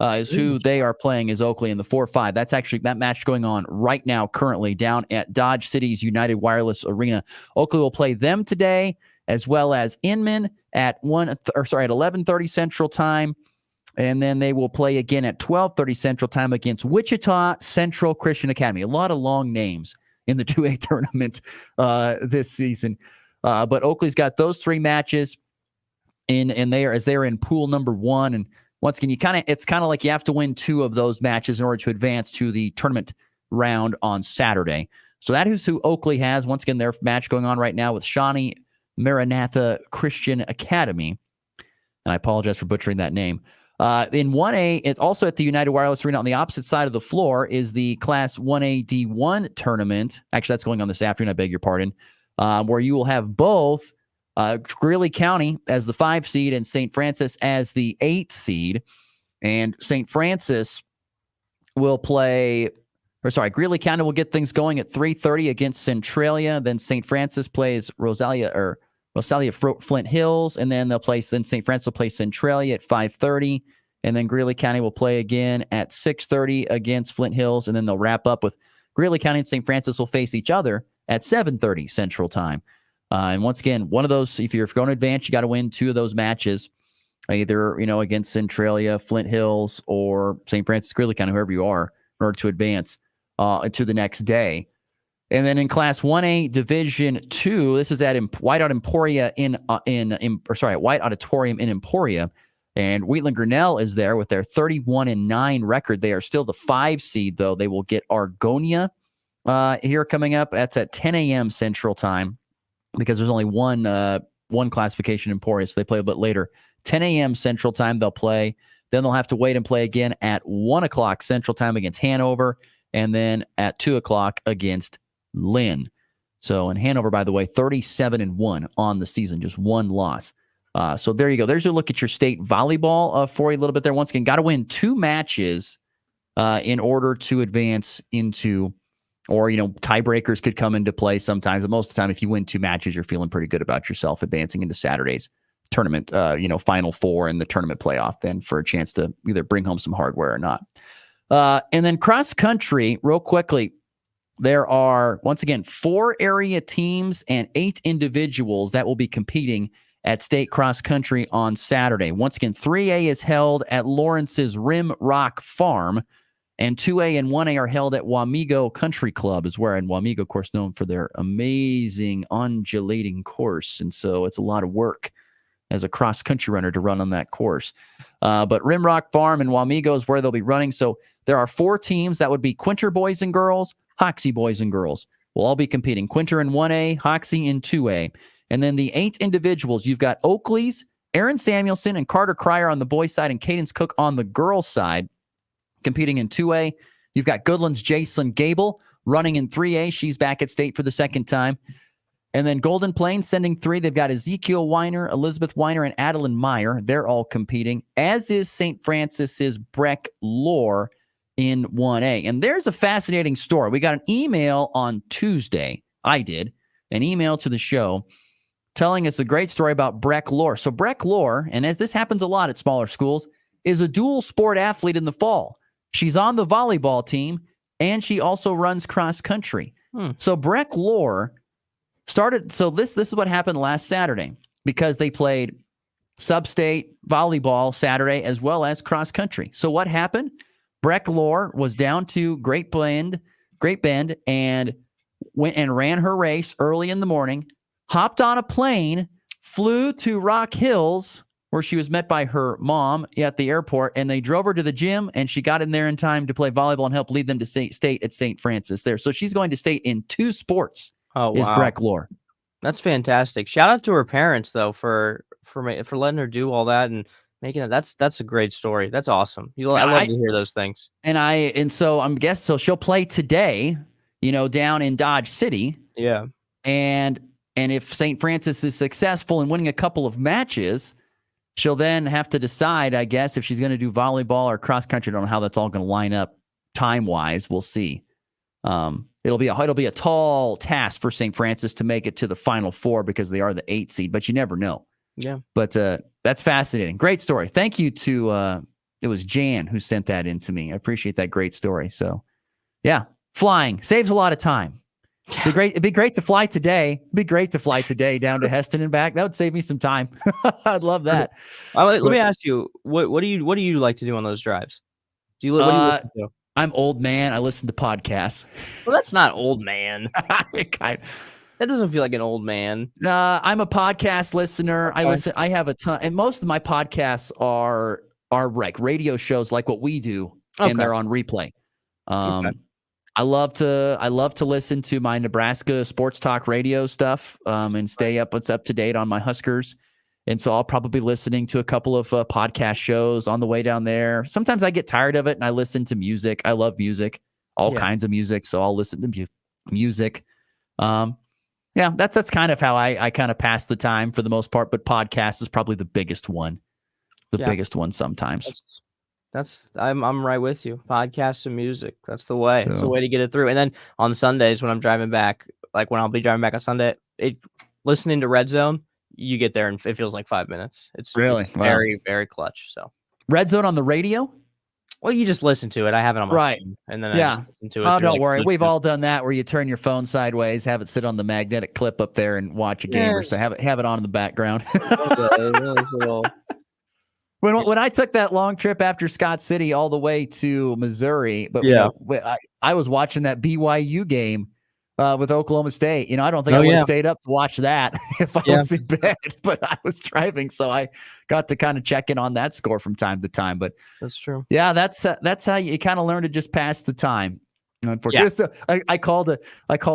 is who they are playing is Oakley in the 4-5. That's actually that match going on right now, currently down at Dodge City's United Wireless Arena. Oakley will play them today, as well as Inman at 11:30 Central Time, and then they will play again at 12:30 Central Time against Wichita Central Christian Academy. A lot of long names in the 2A tournament this season, but Oakley's got those 3 matches in there as they're in pool number 1, and once again, it's kind of like you have to win 2 of those matches in order to advance to the tournament round on Saturday. So that is who Oakley has. Once again, their match going on right now with Shawnee Maranatha Christian Academy. And I apologize for butchering that name. In 1A, it's also at the United Wireless Arena on the opposite side of the floor is the Class 1A D1 tournament. Actually, that's going on this afternoon. I beg your pardon. Where you will have both Greeley County as the 5 seed and St. Francis as the 8 seed. And St. Francis will play, Greeley County will get things going at 3:30 against Centralia. Then St. Francis plays Rosalia Flint Hills, and then St. Francis will play Centralia at 5:30. And then Greeley County will play again at 6:30 against Flint Hills. And then they'll wrap up with Greeley County and St. Francis will face each other at 7:30 Central Time. And once again, one of those, if you're going to advance, you got to win 2 of those matches, either, against Centralia, Flint Hills, or St. Francis, Greeley County, whoever you are, in order to advance to the next day. And then in Class 1A Division 2, this is at White Auditorium in Emporia. And Wheatland Grinnell is there with their 31-9 record. They are still the 5 seed, though. They will get Argonia here coming up. That's at 10 a.m. Central Time, because there's only one classification in Emporia, so they play a bit later. 10 a.m. Central Time they'll play. Then they'll have to wait and play again at 1 o'clock Central Time against Hanover, and then at 2 o'clock against Lynn. So in Hanover, by the way, 37-1 on the season, just 1 loss. So there you go. There's a look at your state volleyball for you a little bit there. Once again, got to win 2 matches in order to advance into, or, tiebreakers could come into play sometimes. But most of the time, if you win 2 matches, you're feeling pretty good about yourself advancing into Saturday's tournament, Final 4 and the tournament playoff, then for a chance to either bring home some hardware or not. And then cross country, real quickly, there are, once again, 4 area teams and 8 individuals that will be competing at state cross country on Saturday. Once again, 3A is held at Lawrence's Rim Rock Farm, and 2A and 1A are held at Wamego Country Club, is where, and Wamego, of course, known for their amazing undulating course. And so it's a lot of work as a cross-country runner to run on that course. But Rimrock Farm and Wamego is where they'll be running. So there are 4 teams. That would be Quinter boys and girls, Hoxie boys and girls will all be competing. Quinter in 1A, Hoxie in 2A. And then the 8 individuals, you've got Oakley's, Aaron Samuelson and Carter Cryer on the boys' side, and Cadence Cook on the girls' side, competing in 2A. You've got Goodland's Jacelyn Gable running in 3A. She's back at state for the second time. And then Golden Plains sending 3. They've got Ezekiel Weiner, Elizabeth Weiner, and Adeline Meyer. They're all competing, as is St. Francis's Breck Lore in 1A. And there's a fascinating story. We got an email on Tuesday. I did an email to the show telling us a great story about Breck Lore. So Breck Lore, and as this happens a lot at smaller schools, is a dual sport athlete in the fall. She's on the volleyball team, and she also runs cross country. So Breck Lore started. So this is what happened last Saturday, because they played sub-state volleyball Saturday as well as cross country. So what happened? Breck Lore was down to Great Bend, and went and ran her race early in the morning, hopped on a plane, flew to Rock Hills, where she was met by her mom at the airport, and they drove her to the gym, and she got in there in time to play volleyball and help lead them to state at St. Francis there. So she's going to state in 2 sports. Oh, wow. Is Breck Lore. That's fantastic. Shout out to her parents, though, for letting her do all that and making it. That's a great story. That's awesome. I love to hear those things. And so she'll play today, down in Dodge City. Yeah. And if St. Francis is successful in winning a couple of matches, she'll then have to decide, I guess, if she's going to do volleyball or cross country. I don't know how that's all going to line up time-wise. We'll see. It'll be a tall task for St. Francis to make it to the Final Four, because they are the 8 seed, but you never know. Yeah. But that's fascinating. Great story. Thank you to Jan who sent that in to me. I appreciate that great story. So, yeah, flying saves a lot of time. It'd be great to fly today. It'd be great to fly today down to Heston and back. That would save me some time. I'd love that. Let me ask you, what do you like to do on those drives? What do you listen to? I'm old man. I listen to podcasts. Well, that's not old man. That doesn't feel like an old man. I'm a podcast listener. Okay. I have a ton, and most of my podcasts are like radio shows, like what we do, and they're on replay. Okay. I love to listen to my Nebraska sports talk radio stuff, and stay up to date on my Huskers. And so I'll probably be listening to a couple of podcast shows on the way down there. Sometimes I get tired of it and I listen to music. I love music, all kinds of music. So I'll listen to music. Yeah, that's kind of how I kind of pass the time for the most part. But podcast is probably the biggest one. Biggest one sometimes. I'm right with you. Podcasts and music. That's the way. It's the way to get it through. And then on Sundays when I'm driving back, like when I'll be driving back on Sunday, listening to Red Zone, you get there and it feels like 5 minutes. It's very, very clutch. So Red Zone on the radio? Well, you just listen to it. I have it on my phone, and then I just listen to it. Oh, don't worry. We've all done that where you turn your phone sideways, have it sit on the magnetic clip up there and watch a game or so. Have it on in the background. When I took that long trip after Scott City all the way to Missouri, but I was watching that BYU game with Oklahoma State. I don't think I would have stayed up to watch that if I was in bed, but I was driving, so I got to kind of check in on that score from time to time. But that's true. Yeah, that's how you kind of learn to just pass the time. Unfortunately, so I called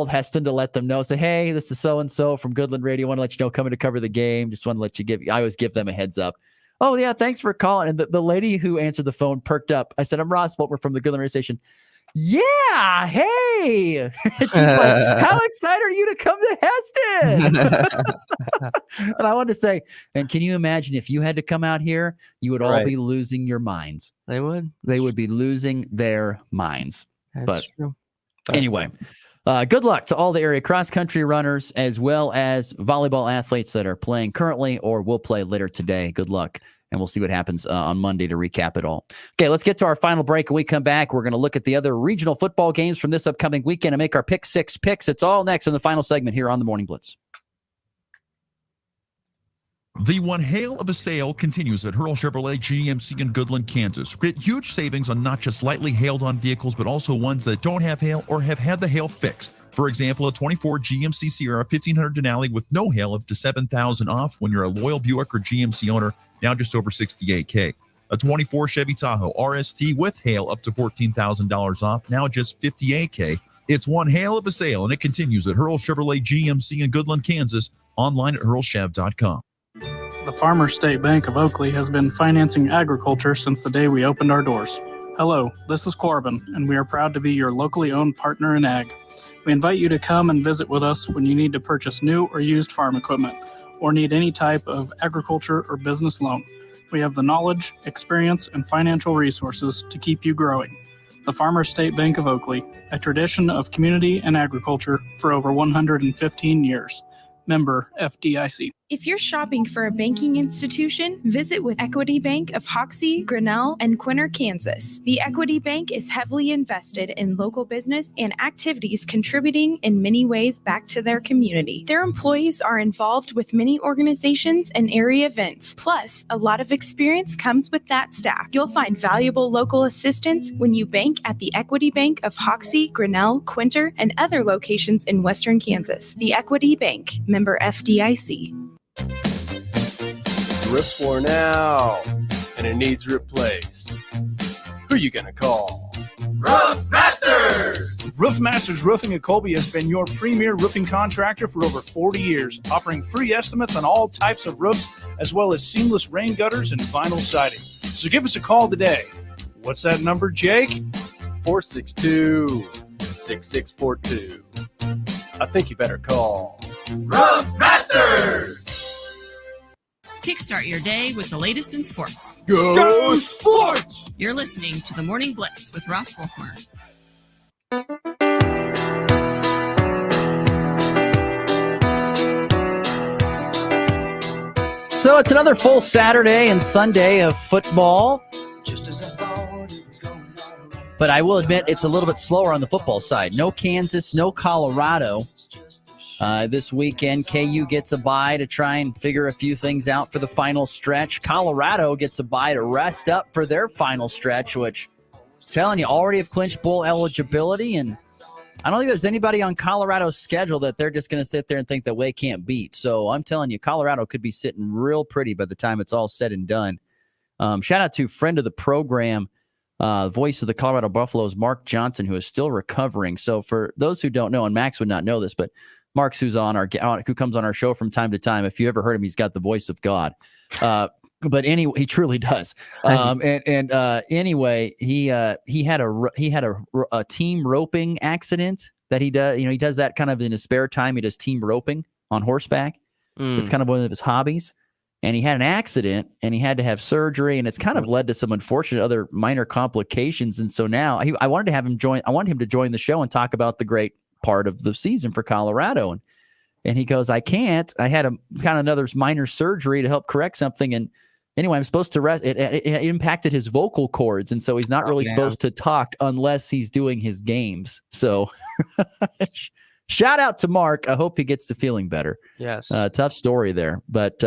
Heston to let them know. Say, hey, this is so and so from Goodland Radio. Want to let you know, coming to cover the game. Just want to let you I always give them a heads up. Oh yeah, thanks for calling. And the lady who answered the phone perked up. I said, I'm Ross Volkmer from the Goodland Radio Station. Yeah, hey. And she's like, how excited are you to come to Heston? And I wanted to say, and can you imagine if you had to come out here, you would all be losing your minds. They would be losing their minds. That's true. Anyway, good luck to all the area cross-country runners as well as volleyball athletes that are playing currently or will play later today. Good luck. And we'll see what happens on Monday to recap it all. Okay, let's get to our final break. When we come back, we're going to look at the other regional football games from this upcoming weekend and make our Pick 6 picks. It's all next in the final segment here on the Morning Blitz. The one hail of a sale continues at Hurl Chevrolet GMC in Goodland, Kansas. Get huge savings on not just lightly hailed on vehicles, but also ones that don't have hail or have had the hail fixed. For example, a 24 GMC Sierra 1500 Denali with no hail up to $7,000 off when you're a loyal Buick or GMC owner, now just over $68K. A 24 Chevy Tahoe RST with hail up to $14,000 off, now just $58K. It's one hail of a sale, and it continues at Hurl Chevrolet GMC in Goodland, Kansas, online at hurlchev.com. The Farmers State Bank of Oakley has been financing agriculture since the day we opened our doors. Hello, this is Corbin, and we are proud to be your locally owned partner in ag. We invite you to come and visit with us when you need to purchase new or used farm equipment or need any type of agriculture or business loan. We have the knowledge, experience, and financial resources to keep you growing. The Farmers State Bank of Oakley, a tradition of community and agriculture for over 115 years. Member FDIC. If you're shopping for a banking institution, visit with Equity Bank of Hoxie, Grinnell, and Quinter, Kansas. The Equity Bank is heavily invested in local business and activities contributing in many ways back to their community. Their employees are involved with many organizations and area events. Plus, a lot of experience comes with that staff. You'll find valuable local assistance when you bank at the Equity Bank of Hoxie, Grinnell, Quinter, and other locations in Western Kansas. The Equity Bank, member FDIC. Roof's worn out and it needs replaced. Who you gonna call? Roof Masters! Roof Masters Roofing in Colby has been your premier roofing contractor for over 40 years, offering free estimates on all types of roofs, as well as seamless rain gutters and vinyl siding. So give us a call today. What's that number, Jake? 462-6642. I think you better call Roof Masters! Kickstart your day with the latest in sports. Go Sports! You're listening to the Morning Blitz with Ross Volkmer. So it's another full Saturday and Sunday of football. But I will admit it's a little bit slower on the football side. No Kansas, no Colorado. This weekend, KU gets a bye to try and figure a few things out for the final stretch. Colorado gets a bye to rest up for their final stretch, which, I'm telling you, already have clinched bowl eligibility. And I don't think there's anybody on Colorado's schedule that they're just going to sit there and think that they can't beat. So I'm telling you, Colorado could be sitting real pretty by the time it's all said and done. Shout out to friend of the program, voice of the Colorado Buffaloes, Mark Johnson, who is still recovering. So for those who don't know, and Max would not know this, but Mark's who comes on our show from time to time. If you ever heard him, he's got the voice of God. But anyway, he truly does. Anyway, he had a team roping accident that he does. He does that kind of in his spare time. He does team roping on horseback. It's kind of one of his hobbies. And he had an accident, and he had to have surgery, and it's kind of led to some unfortunate other minor complications. And so now I wanted to have him join. I wanted him to join the show and talk about the great part of the season for Colorado. And he goes, I can't. I had a kind of another minor surgery to help correct something. And anyway, I'm supposed to rest. It impacted his vocal cords. And so he's not really supposed to talk unless he's doing his games. So shout out to Mark. I hope he gets to feeling better. Yes. Tough story there. But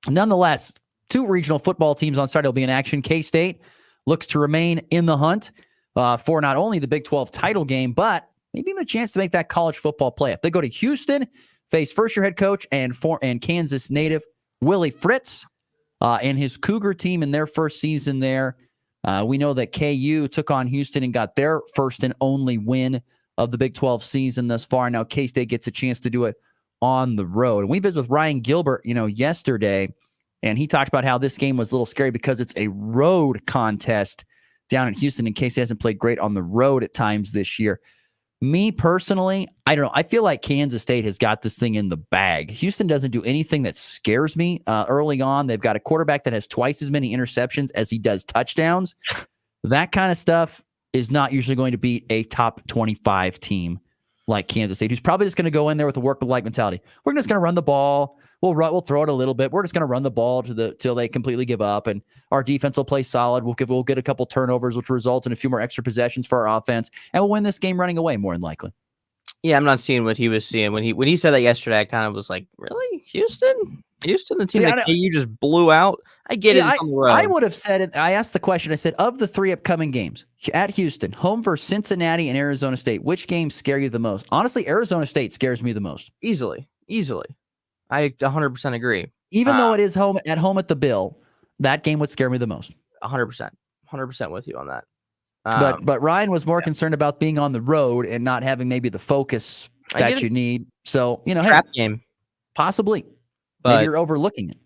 nonetheless, 2 regional football teams on Saturday will be in action. K-State looks to remain in the hunt for not only the Big 12 title game, but maybe even a chance to make that college football playoff. They go to Houston, face first-year head coach and Kansas native Willie Fritz and his Cougar team in their first season there. We know that KU took on Houston and got their first and only win of the Big 12 season thus far. Now K-State gets a chance to do it on the road. And we visited with Ryan Gilbert, yesterday, and he talked about how this game was a little scary because it's a road contest down in Houston, and K-State hasn't played great on the road at times this year. Me personally, I don't know. I feel like Kansas State has got this thing in the bag. Houston doesn't do anything that scares me early on. They've got a quarterback that has twice as many interceptions as he does touchdowns. That kind of stuff is not usually going to beat a top 25 team like Kansas State, who's probably just going to go in there with a work-like mentality. We're just going to run the ball. We'll throw it a little bit. We're just going to run the ball till they completely give up, and our defense will play solid. We'll get a couple turnovers, which will result in a few more extra possessions for our offense, and we'll win this game running away more than likely. Yeah, I'm not seeing what he was seeing when he said that yesterday. I kind of was like, really, Houston, the team that KU just blew out. I get it. I would have said it. I asked the question. I said, of the 3 upcoming games at Houston, home versus Cincinnati and Arizona State, which games scare you the most? Honestly, Arizona State scares me the most. Easily. I 100% agree. Even though it is at home at the Bill, that game would scare me the most. 100% with you on that. But Ryan was more concerned about being on the road and not having maybe the focus that you need. So, trap game. Possibly. Maybe you're overlooking it.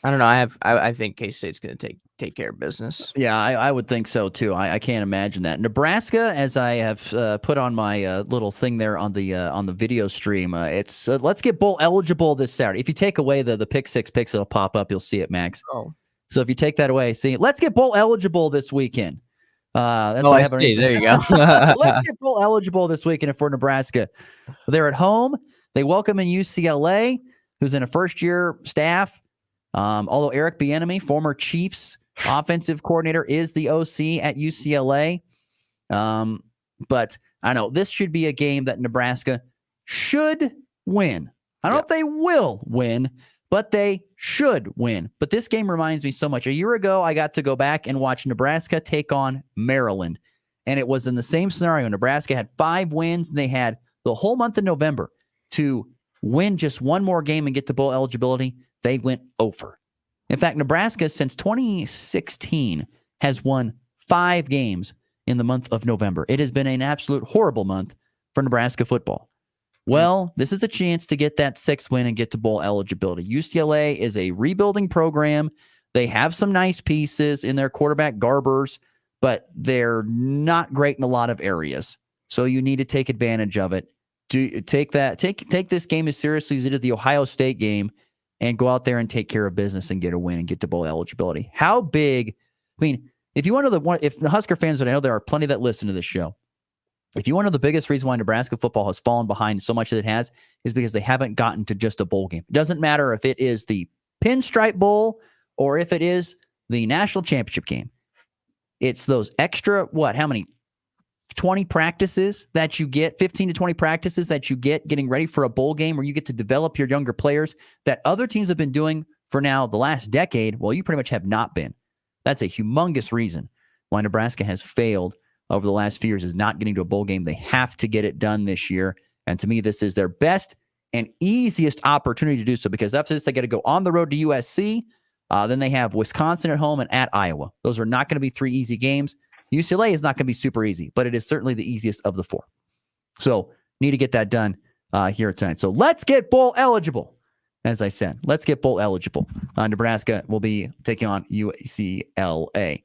I don't know. I think K-State's going to take care of business. Yeah, I would think so too. I can't imagine that. Nebraska, as I have put on my little thing there on the video stream, it's let's get bowl eligible this Saturday. If you take away the pick six picks, it'll pop up. You'll see it, Max. Oh, so if you take that away, see, let's get bowl eligible this weekend. That's what I have. There you go. Let's get bowl eligible this weekend for Nebraska. They're at home. They welcome in UCLA, who's in a first-year staff. Although Eric Bieniemy, former Chiefs offensive coordinator, is the OC at UCLA. But I know this should be a game that Nebraska should win. I don't know if they will win, but they should win. But this game reminds me so much. A year ago, I got to go back and watch Nebraska take on Maryland. And it was in the same scenario. Nebraska had 5 wins, and they had the whole month of November to win just one more game and get to bowl eligibility. They went over. In fact, Nebraska, since 2016, has won 5 games in the month of November. It has been an absolute horrible month for Nebraska football. Well, this is a chance to get that 6th win and get to bowl eligibility. UCLA is a rebuilding program. They have some nice pieces in their quarterback, Garbers, but they're not great in a lot of areas. So you need to take advantage of it. Take this game as seriously as you did the Ohio State game, and go out there and take care of business and get a win and get to bowl eligibility. How big? I mean, if you want to know if the Husker fans, and I know there are plenty that listen to this show, if you want to know the biggest reason why Nebraska football has fallen behind so much as it has, is because they haven't gotten to just a bowl game. It doesn't matter if it is the Pinstripe Bowl or if it is the national championship game. It's those extra, how many? 20 practices that you get, 15 to 20 practices that you get getting ready for a bowl game where you get to develop your younger players that other teams have been doing for now the last decade. Well, you pretty much have not been. That's a humongous reason why Nebraska has failed over the last few years, is not getting to a bowl game. They have to get it done this year. And to me, this is their best and easiest opportunity to do so, because after this, they got to go on the road to USC. Then they have Wisconsin at home and at Iowa. Those are not going to be 3 easy games. UCLA is not going to be super easy, but it is certainly the easiest of the 4. So need to get that done here tonight. So let's get bowl eligible. As I said, let's get bowl eligible. Nebraska will be taking on UCLA.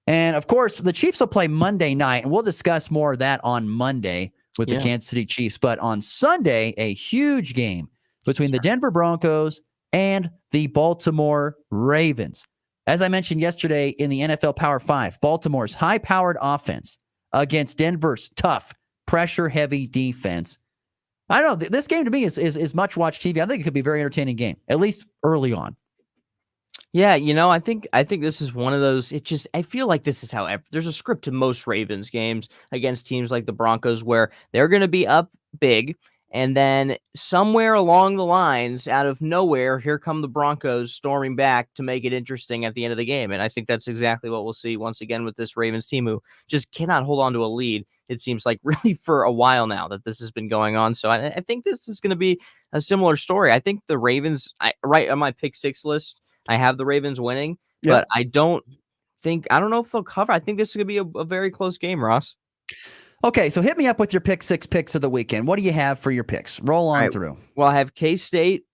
And of course, the Chiefs will play Monday night, and we'll discuss more of that on Monday with the Kansas City Chiefs. But on Sunday, a huge game between the Denver Broncos and the Baltimore Ravens. As I mentioned yesterday in the NFL Power 5, Baltimore's high-powered offense against Denver's tough, pressure-heavy defense. I don't know. This game to me is much-watched TV. I think it could be a very entertaining game, at least early on. Yeah, I think this is one of those. I feel like this is how there's a script to most Ravens games against teams like the Broncos where they're going to be up big. And then somewhere along the lines, out of nowhere, here come the Broncos storming back to make it interesting at the end of the game. And I think that's exactly what we'll see once again with this Ravens team, who just cannot hold on to a lead. It seems like really for a while now that this has been going on. So I think this is going to be a similar story. I think the Ravens, right on my pick 6 list, I have the Ravens winning, but I don't know if they'll cover. I think this is going to be a very close game, Ross. Okay, so hit me up with your pick 6 picks of the weekend. What do you have for your picks? Roll on through. Well, I have K-State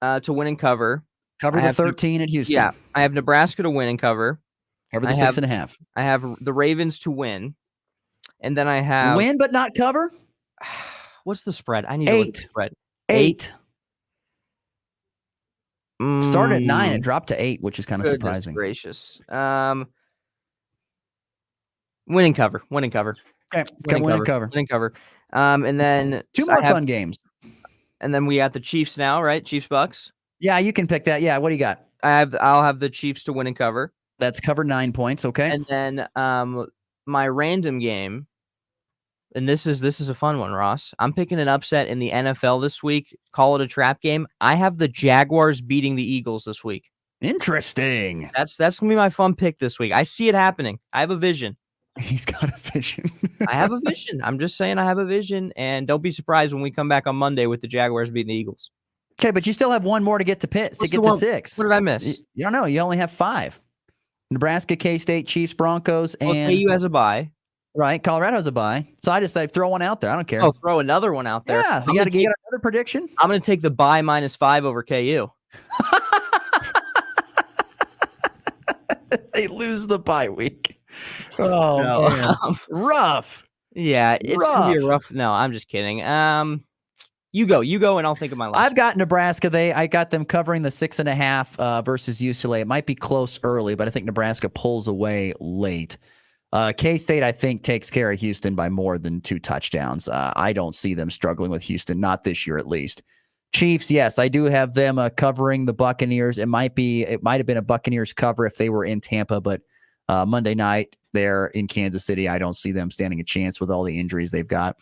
to win and cover. Cover the 13 at Houston. Yeah, I have Nebraska to win and cover. Cover the 6.5. I have the Ravens to win. And then I have... Win but not cover? What's the spread? I need to look at the spread. 8. Started at 9 and dropped to 8, which is kind of surprising. Gracious. Win and cover. Okay, win and cover. And then 2 more fun games. And then we got the Chiefs now, right? Chiefs Bucks. Yeah, you can pick that. Yeah, what do you got? I'll have the Chiefs to win and cover. That's cover 9 points. Okay. And then my random game, and this is a fun one, Ross. I'm picking an upset in the NFL this week. Call it a trap game. I have the Jaguars beating the Eagles this week. Interesting. That's gonna be my fun pick this week. I see it happening. I have a vision. He's got a vision. I have a vision. I'm just saying I have a vision, and don't be surprised when we come back on Monday with the Jaguars beating the Eagles. Okay, but you still have one more to get to Pitt to get to 6. What did I miss? You don't know. You only have 5. Nebraska, K-State, Chiefs, Broncos, and KU has a bye. Right, Colorado has a bye. So I just say throw one out there. I don't care. Oh, throw another one out there. Yeah, you got to get another prediction. I'm going to take the bye -5 over KU. They lose the bye week. Oh, no. Man. Rough. Yeah, it's going to be a rough. No, I'm just kidding. You go, and I'll think of my last. I've got Nebraska. I got them covering the 6.5 versus UCLA. It might be close early, but I think Nebraska pulls away late. K-State, I think, takes care of Houston by more than 2 touchdowns. I don't see them struggling with Houston, not this year at least. Chiefs, yes, I do have them covering the Buccaneers. It might have been a Buccaneers cover if they were in Tampa, but Monday night there in Kansas City, I don't see them standing a chance with all the injuries they've got.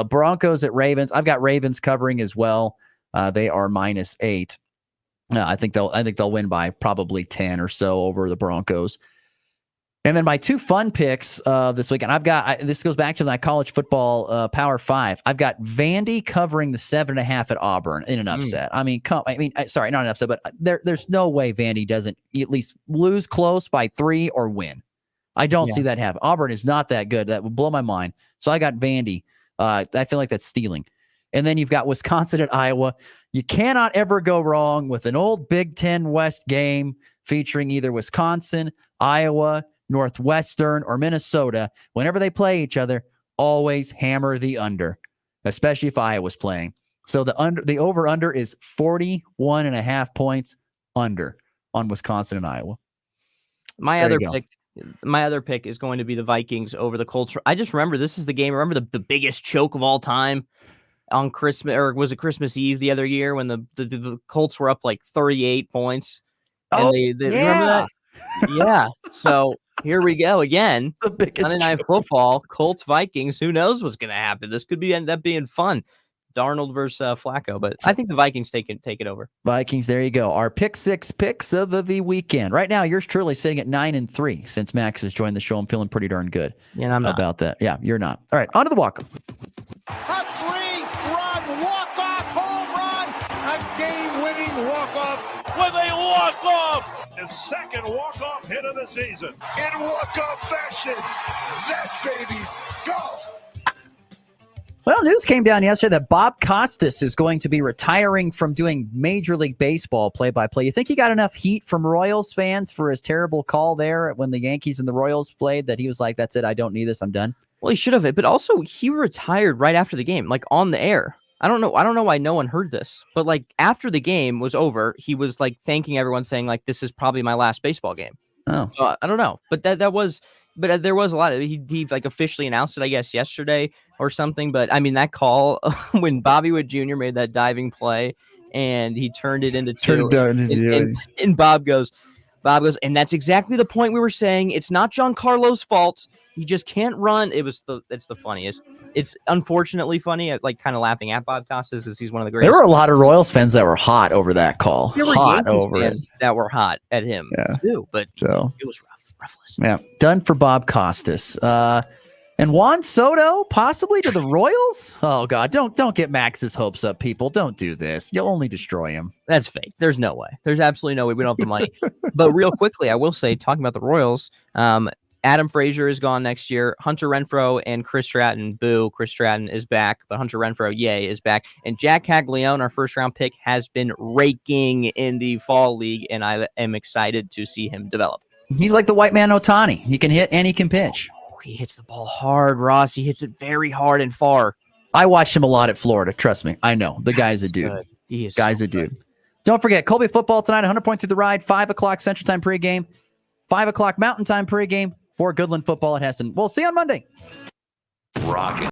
Broncos at Ravens. I've got Ravens covering as well. They are -8. I think they'll win by probably 10 or so over the Broncos. And then my 2 fun picks this weekend, I've got this goes back to that college football Power 5. I've got Vandy covering the 7.5 at Auburn in an upset. Sorry, not an upset, but there's no way Vandy doesn't at least lose close by 3 or win. I don't see that happen. Auburn is not that good. That would blow my mind. So I got Vandy. I feel like that's stealing. And then you've got Wisconsin at Iowa. You cannot ever go wrong with an old Big Ten West game featuring either Wisconsin, Iowa, Northwestern, or Minnesota. Whenever they play each other, always hammer the under, especially if Iowa's playing. So the over-under is 41.5 points under on Wisconsin and Iowa. My other pick is going to be the Vikings over the Colts. I just remember this is the game. Remember the biggest choke of all time on Christmas, or was it Christmas Eve the other year when the Colts were up like 38 points? And they remember that? Yeah. So here we go again. Sunday Night Football, Colts Vikings. Who knows what's going to happen? This could end up being fun. Darnold versus Flacco, but I think the Vikings take it over. Vikings, there you go. Our pick six picks of the weekend. Right now, yours truly sitting at 9-3 since Max has joined the show. I'm feeling pretty darn good about that. Yeah, you're not. All right, on to the walk. A 3-run walk-off home run. A game-winning walk-off with a walk-off. His second walk-off hit of the season. In walk-off fashion. That baby's gone. Well, news came down yesterday that Bob Costas is going to be retiring from doing Major League Baseball play-by-play. You think he got enough heat from Royals fans for his terrible call there when the Yankees and the Royals played that he was like, that's it, I don't need this, I'm done? Well, he should have, but also he retired right after the game, like on the air. I don't know why no one heard this, but like after the game was over, he was like thanking everyone, saying like, this is probably my last baseball game. Oh, so, I don't know, but there was a lot of he like officially announced it, I guess, yesterday or something. But I mean, that call when Bobby Wood Jr. made that diving play and he turned it into two, and Bob goes, and that's exactly the point we were saying. It's not Giancarlo's fault. He just can't run. It's the funniest. It's unfortunately funny. I like kind of laughing at Bob Costas because he's one of the greatest. There were a lot of Royals fans that were hot over that call. There were hot Yankees over fans that were hot at him too, but it was rough listening. Yeah, done for Bob Costas. And Juan Soto possibly to the Royals? Oh God, don't get Max's hopes up, people. Don't do this. You'll only destroy him. That's fake. There's no way. There's absolutely no way. We don't have the money. But real quickly, I will say, talking about the Royals, Adam Frazier is gone next year. Hunter Renfroe and Chris Stratton, boo. Chris Stratton is back, but Hunter Renfroe, yay, is back. And Jack Caglione, our first-round pick, has been raking in the fall league, and I am excited to see him develop. He's like the white man Ohtani. He can hit and he can pitch. He hits the ball hard, Ross. He hits it very hard and far. I watched him a lot at Florida. Trust me. I know. The guy's a dude. He is guy's a dude. Don't forget, Colby football tonight, 100 point through the ride, 5 o'clock Central Time pregame, 5 o'clock Mountain Time pregame for Goodland football at Heston. We'll see you on Monday. Rockin'.